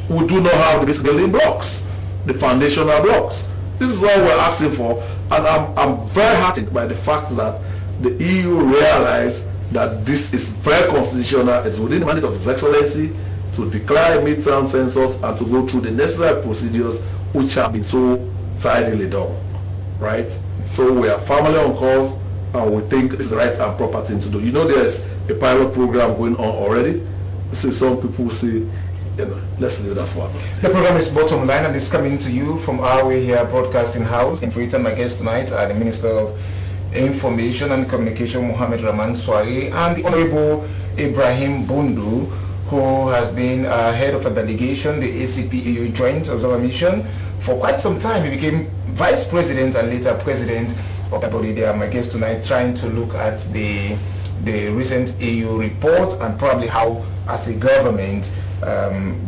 We do not have the basic building blocks, the foundational blocks. This is all we're asking for, and I'm very heartened by the fact that the EU realized that this is very constitutional. It's within the mandate of His Excellency to declare a midterm census and to go through the necessary procedures which have been so tidily done. Right? So we are firmly on course, and we think it's the right and proper thing to do. There's a pilot program going on already. See, some people say, let's leave that for others. The program is Bottom Line, and it's coming to you from our way here broadcasting house. In return, my guests tonight are the Minister of Information and Communication, Mohammed Rahman Swari, and the Honorable Ibrahim Bundu, who has been head of a delegation, the ACP-EU Joint Observer Mission, for quite some time. He became Vice President and later President of the body. They are my guests tonight, trying to look at the recent EU report and probably how, as a government,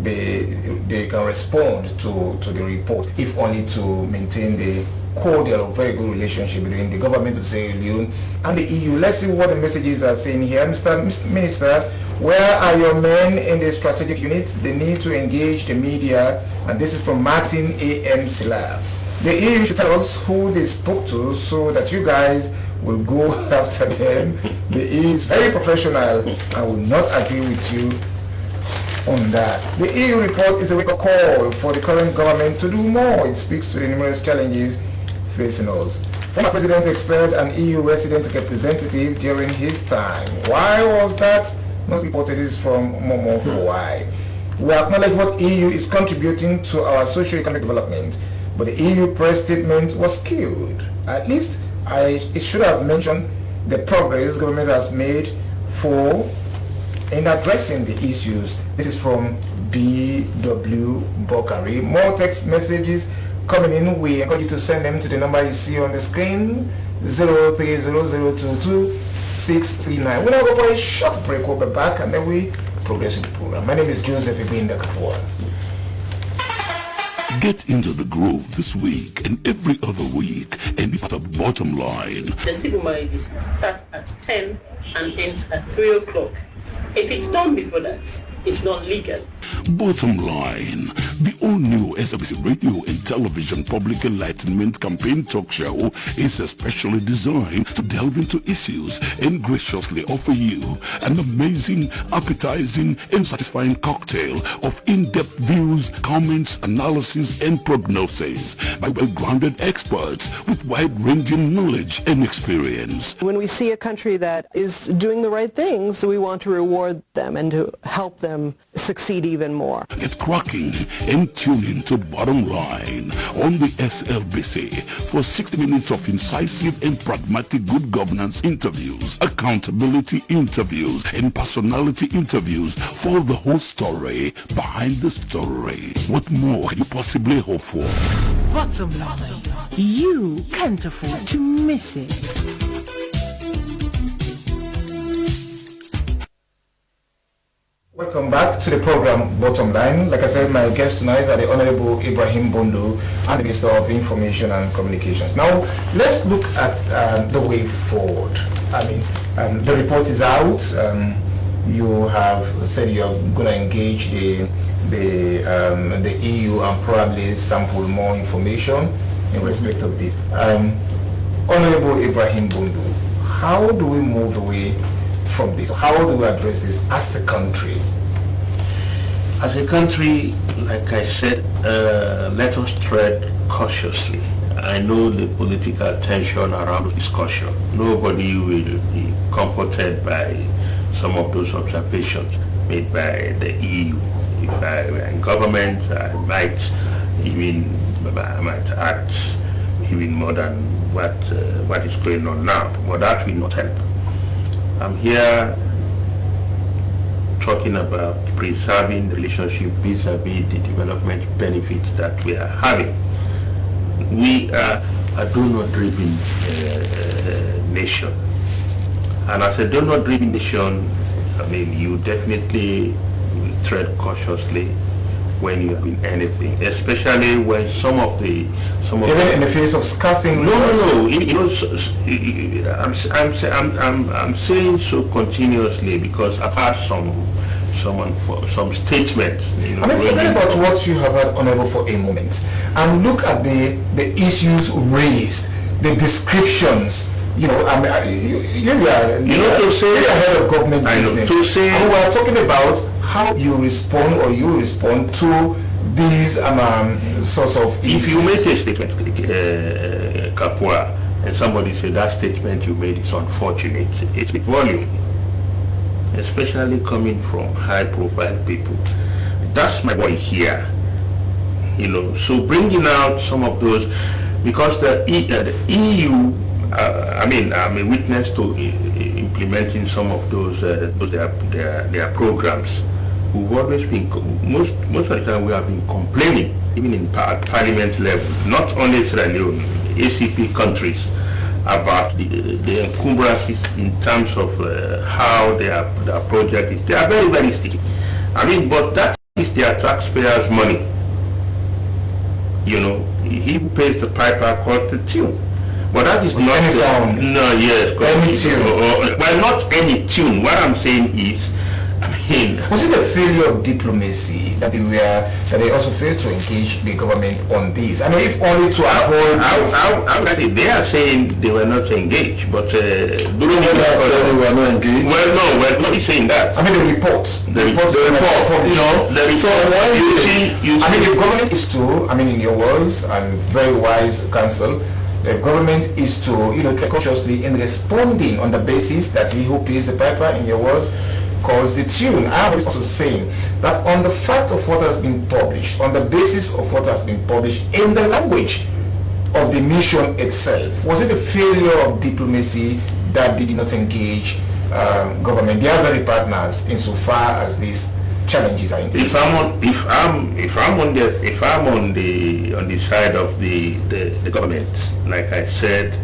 they can respond to the report, if only to maintain the cordial or very good relationship between the government of Sierra Leone and the EU. Let's see what the messages are saying here. Mr. Minister, where are your men in the strategic unit? They need to engage the media. And this is from Martin A.M. Silla. The EU should tell us who they spoke to so that you guys will go after them. The EU is very professional and will not agree with you on that. The EU report is a wake-up call for the current government to do more. It speaks to the numerous challenges facing us. Former President expelled an EU resident representative during his time. Why was that not reported? This is from Momo for why. We acknowledge what EU is contributing to our socio-economic development, but the EU press statement was skewed. At least it should have mentioned the progress government has made in addressing the issues. This is from B.W. Bokari. More text messages coming in. We encourage you to send them to the number you see on the screen, 0300222639. We'll now go for a short break. We'll be back and then we progress in the program. My name is Joseph Ibinda Kapua. Get into the groove this week and every other week and be part of Bottom Line. The civil marriage starts at 10 and ends at 3 o'clock. If it's done before that, it's not legal. Bottom Line, the all-new SABC radio and television public enlightenment campaign talk show is especially designed to delve into issues and graciously offer you an amazing, appetizing, and satisfying cocktail of in-depth views, comments, analysis, and prognosis by well-grounded experts with wide-ranging knowledge and experience. When we see a country that is doing the right things, we want to reward them and to help them succeed even more. Get cracking and tune in to Bottom Line on the SLBC for 60 minutes of incisive and pragmatic good governance interviews, accountability interviews, and personality interviews for the whole story behind the story. What more can you possibly hope for? Bottom line, you can't afford to miss it. Welcome back to the program Bottom Line. Like I said, my guests tonight are the Honorable Ibrahim Bondo and the Minister of Information and Communications. Now, let's look at the way forward. I mean, the report is out. You have said you are going to engage the EU and probably sample more information in respect of this. Honorable Ibrahim Bondo, how do we move away from this? How do we address this as a country? As a country, like I said, let us tread cautiously. I know the political tension around the discussion. Nobody will be comforted by some of those observations made by the EU. If I were in government, I might act even more than what is going on now. But that will not help. I'm here talking about preserving the relationship vis-a-vis the development benefits that we are having. We are a donor-driven nation. And as a donor-driven nation, I mean, you definitely tread cautiously when you are doing anything, especially when some of even in the face of scaffing. No. You know, I'm saying so continuously because I've had some statements. You know, I mean, forget about what you have had, Honorable, for a moment, and look at the issues raised, the descriptions. You know, I mean, you're head of government business. And we are talking about how you respond to these sorts of issues. If you make a statement, Kapua, and somebody say that statement you made is unfortunate, it's with volume, especially coming from high-profile people. That's my point here. You know, so bringing out some of those, because the EU. I'm a witness to implementing some of those their programs. We've always been most of the time we have been complaining, even in parliament level, not only Sierra Leone, ACP countries, about the encumbrances in terms of how their project is. They are very, very sticky. I mean, but that is their taxpayers' money. You know, he who pays the piper calls the tune. But that is not any sound. No, yes. Any tune. Well, not any tune. What I'm saying is, I mean, was it a failure of diplomacy that they also failed to engage the government on this? I mean, if only to avoid. They are saying they were not engaged, but they were not engaged. Well, no, we're not saying that. I mean, the report. The report. You know, the report. So you see. I mean, the government is to. I mean, in your words and very wise counsel, the government is to, tread cautiously in responding on the basis that he who pays the piper, in your words, calls the tune. I was also saying that on the fact of what has been published, on the basis of what has been published in the language of the mission itself, was it a failure of diplomacy that they did not engage government? They are very partners insofar as these challenges are in. If I'm on the side of the government, like I said,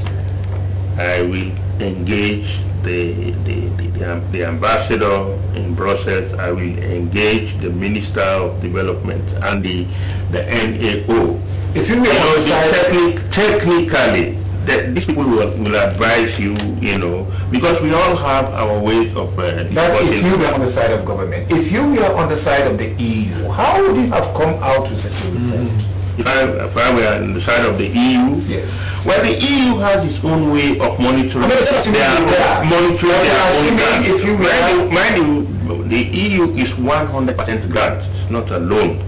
I will engage the ambassador in Brussels. I will engage the Minister of Development and the NAO. If you will technically, these people will advise you, because we all have our ways of. That's if you were on the side of government. If you were on the side of the EU, how would you have come out with such a report? If I were on the side of the EU, yes. Well, the EU has its own way of monitoring. Mind you, the EU is 100% grant, not a loan.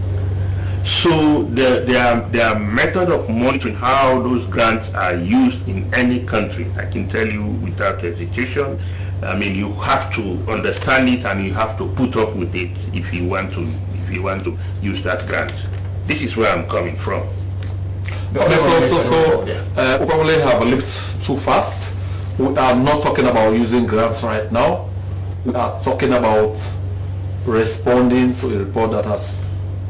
So their method of monitoring how those grants are used in any country, I can tell you without hesitation. I mean, you have to understand it and you have to put up with it if you want to use that grant. This is where I'm coming from. We probably have leaped too fast. We are not talking about using grants right now. We are talking about responding to a report that has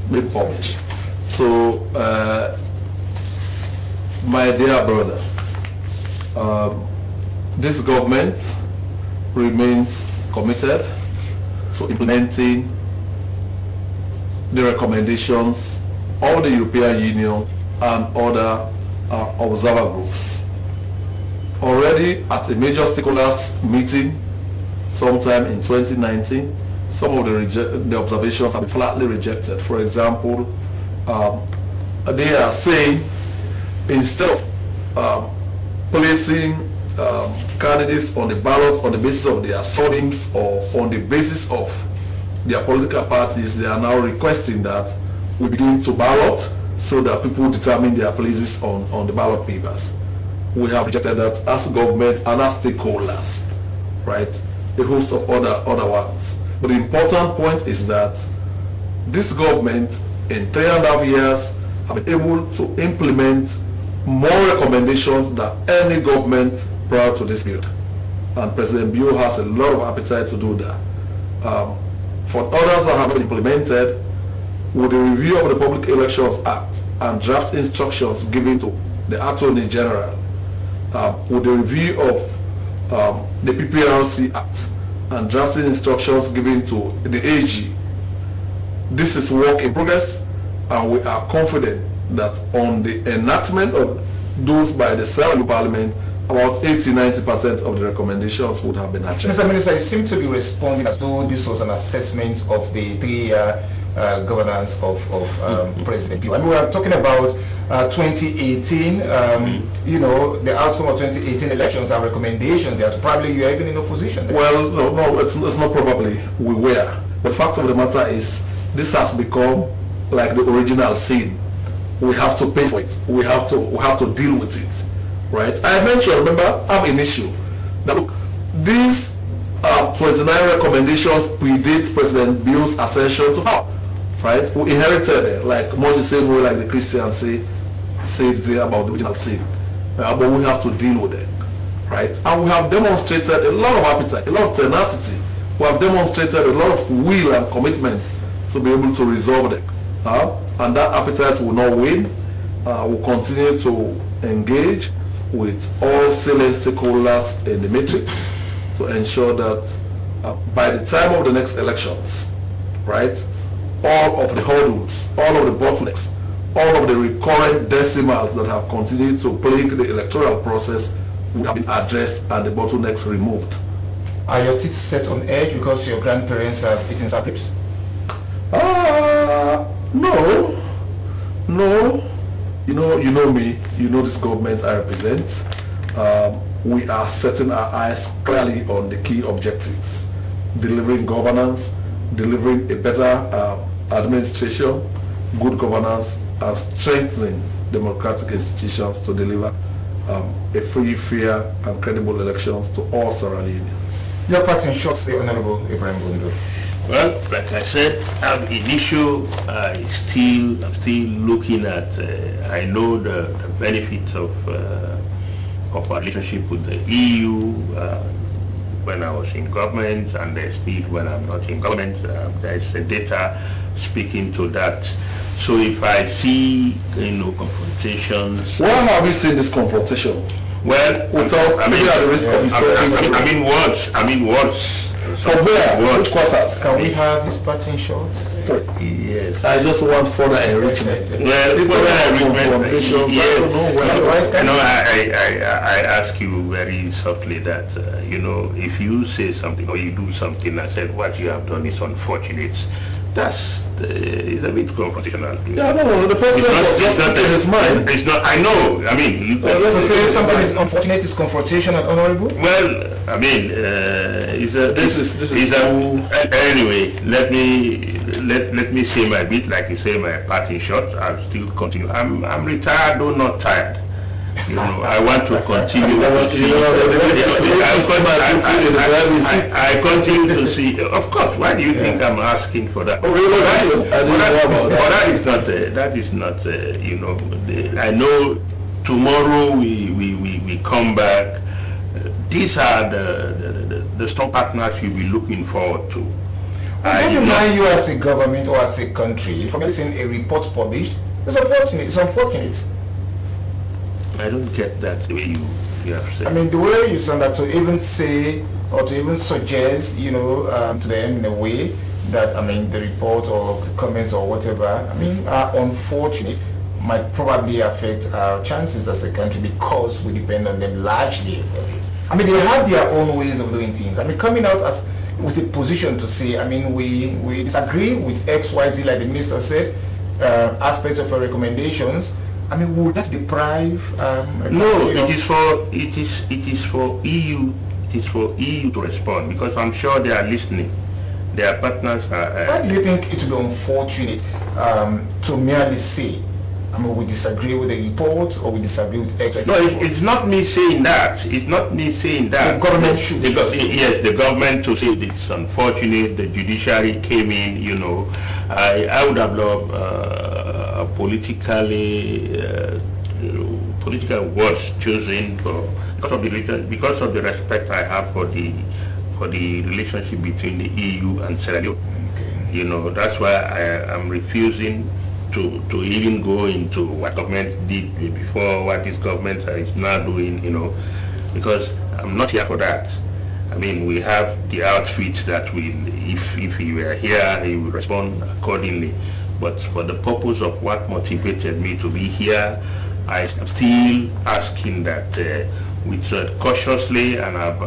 been published. So, my dear brother, this government remains committed to implementing the recommendations of the European Union and other observer groups. Already at a major stakeholders meeting sometime in 2019, some of the observations have been flatly rejected. For example, they are saying instead of placing candidates on the ballot on the basis of their surnames or on the basis of their political parties, they are now requesting that we begin to ballot so that people determine their places on the ballot papers. We have rejected that as government and as stakeholders, right? A host of other ones. But the important point is that this government in 3.5 years have been able to implement more recommendations than any government prior to this period. And President Bio has a lot of appetite to do that. For others that have been implemented, with the review of the Public Elections Act and draft instructions given to the Attorney General, with the review of the PPRC Act and drafting instructions given to the AG, this is work in progress, and we are confident that on the enactment of those by the Senate Parliament, about 80-90% of the recommendations would have been addressed. Mr. Minister, you seem to be responding as though this was an assessment of the 3-year governance of President Bio. I mean, we are talking about 2018, the outcome of 2018 elections and recommendations that probably you are even in opposition there. Well, no, it's not probably. We were. The fact of the matter is, this has become like the original sin. We have to pay for it. We have to deal with it, right? I mentioned, remember, I have an issue. Now, look, these 29 recommendations predate President Bio's ascension to power, right? We inherited it, like much the same way like the Christians say there about the original sin. But we have to deal with it, right? And we have demonstrated a lot of appetite, a lot of tenacity. We have demonstrated a lot of will and commitment to be able to resolve it. And that appetite will not wane. We'll continue to engage with all salient stakeholders in the matrix to ensure that by the time of the next elections, right, all of the hurdles, all of the bottlenecks, all of the recurrent decimals that have continued to plague the electoral process will have been addressed and the bottlenecks removed. Are your teeth set on edge because your grandparents have eaten sour grapes? No. You know me. You know this government I represent. We are setting our eyes clearly on the key objectives: delivering governance, delivering a better administration, good governance, and strengthening democratic institutions to deliver a free, fair, and credible elections to all Sierra Leoneans. Your parting shots, the Honorable Ibrahim Bondo. Well, like I said, I'm initial. I'm still looking at. I know the benefits of our relationship with the EU when I was in government, and still when I'm not in government. There's data speaking to that. So if I see confrontations. Why have we seen this confrontation? Well, without I mean, at the risk of insulting. I mean words. From where? Words. Which quarters? Can we have his parting shots? Yes. I just want further enrichment. Well, further confrontations. yes. I don't know where. You know, I ask you very softly that, you know, if you say something or you do something and said what you have done is unfortunate, that's it's a bit confrontational. Yeah, no, the president was just in his mind. It's not, I know, I mean, you can... So say something is unfortunate is confrontation and honorable? Well, I mean, anyway, let me say my bit, like you say, my parting shot. I'll still continue. I'm retired, though not tired. You know, I want to continue. I continue to see. Of course. Why do you think I'm asking for that? That is not. You know, I know tomorrow we come back. These are the strong partners you'll be looking forward to. I don't mind you as a government or as a country for getting a report published. It's unfortunate. It's unfortunate. I don't get that the way you have said. I mean, the way you said that to even say or to even suggest, you know, to them in a way that, I mean, the report or the comments or whatever, I mean, are unfortunate, might probably affect our chances as a country because we depend on them largely for this. I mean, they have their own ways of doing things. I mean, coming out as with a position to say, I mean, we disagree with X, Y, Z, like the minister said, aspects of our recommendations. I mean, would that deprive? No, it is for EU. It is for EU to respond because I'm sure they are listening. Their partners are. Why do you think it would be unfortunate to merely say, I mean, we disagree with the report or we disagree with X? No, it's not me saying that. It's not me saying that. The government should. Yes, the government to say it's unfortunate. The judiciary came in. You know, I would have loved political words chosen because of the respect I have for the relationship between the EU and Sierra Leone. Okay. You know, that's why I am refusing to even go into what government did before, what this government is now doing, you know, because I'm not here for that. I mean, we have the outfit that will, if he were here, he will respond accordingly. But for the purpose of what motivated me to be here, I'm still asking that we tread cautiously, and I've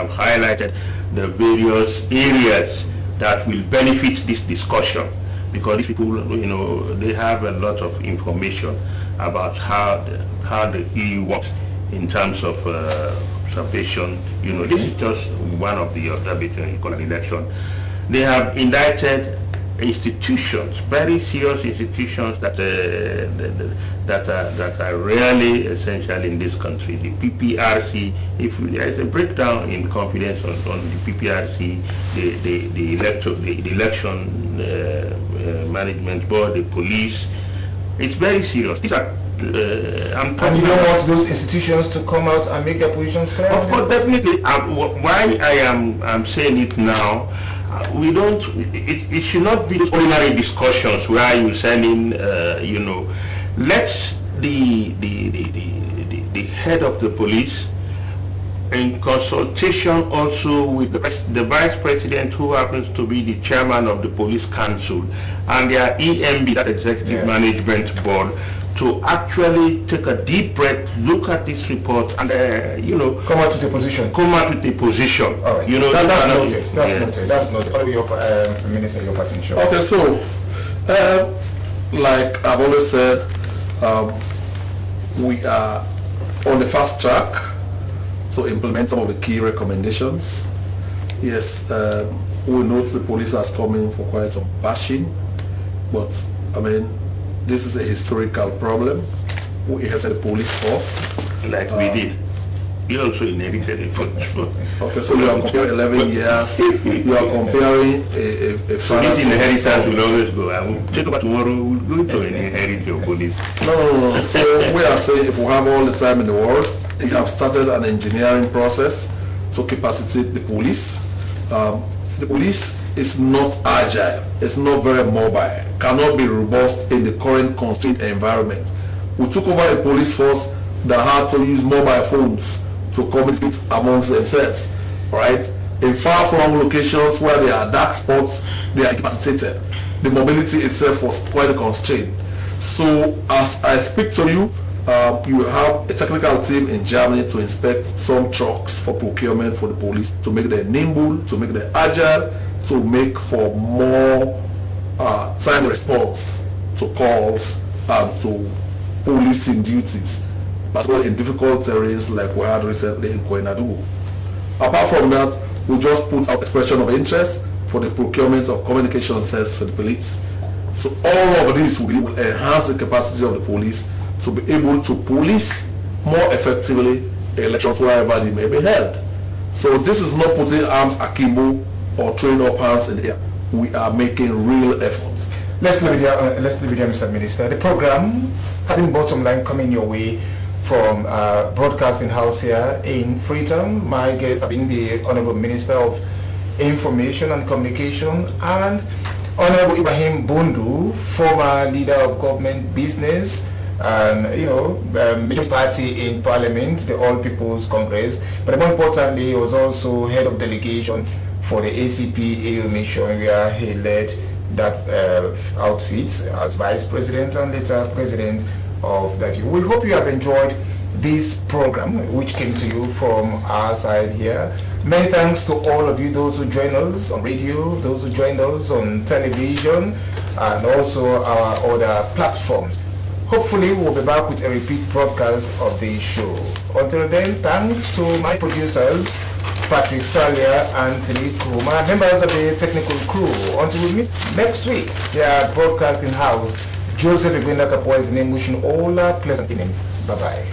highlighted the various areas that will benefit this discussion, because these people, you know, they have a lot of information about how the EU works in terms of observation. You know, this is just one of the observation in an election. They have indicted institutions, very serious institutions that are really essential in this country. The PPRC, if there is a breakdown in confidence on the PPRC, the election management board, the police, it's very serious. These are and you don't want those institutions to come out and make their positions clear? Of course, definitely. Why I'm saying it now, we don't. It should not be ordinary discussions where you send in, you know, let the head of the police, in consultation also with the vice president, who happens to be the chairman of the police council, and their EMB, that executive management board, to actually take a deep breath, look at this report, and you know, come out with a position. Come out with a position. All right. You know, that's noted. That's noted. What your minister, your parting shot? Okay, so like I've always said, we are on the fast track to implement some of the key recommendations. Yes, we know the police has come in for quite some bashing, but I mean, this is a historical problem. We inherited the police force. Like we did. You also inherited it. Okay, so you are comparing 11 years. You are comparing a so this inheritance will always go. I will take over tomorrow. We'll go to inherit your police. No. So we are saying if we have all the time in the world, we have started an engineering process to capacitate the police. The police is not agile, it's not very mobile, cannot be robust in the current constrained environment. We took over a police force that had to use mobile phones to communicate amongst themselves, right? In far-flung locations where there are dark spots, they are incapacitated. The mobility itself was quite constrained. So as I speak to you, you have a technical team in Germany to inspect some trucks for procurement for the police, to make them nimble, to make them agile, to make for more time response to calls and to policing duties, particularly in difficult terrains like we had recently in Koinadu. Apart from that, we just put out expression of interest for the procurement of communication sets for the police. So all of this will enhance the capacity of the police to be able to police more effectively elections wherever they may be held. So this is not putting arms akimbo or throwing up hands in the air. We are making real efforts. Let's leave it here, Mr. Minister. The program, having Bottom Line, coming your way from Broadcasting House here in Freetown. My guests have been the Honorable Minister of Information and Communication and Honorable Ibrahim Bundu, former leader of government business and major party in Parliament, the All People's Congress. But more importantly, he was also head of delegation for the ACP AU mission, where he led that outfit as vice president and later president of that. We hope you have enjoyed this program, which came to you from our side here. Many thanks to all of you, those who joined us on radio, those who joined us on television, and also our other platforms. Hopefully, we'll be back with a repeat broadcast of the show. Until then, thanks to my producers, Patrick Salia, Anthony Kuma, members of the technical crew. Until we meet next week, they are Broadcasting House. Joseph Igwenda Kapua is the name, wishing all a pleasant evening. Bye-bye.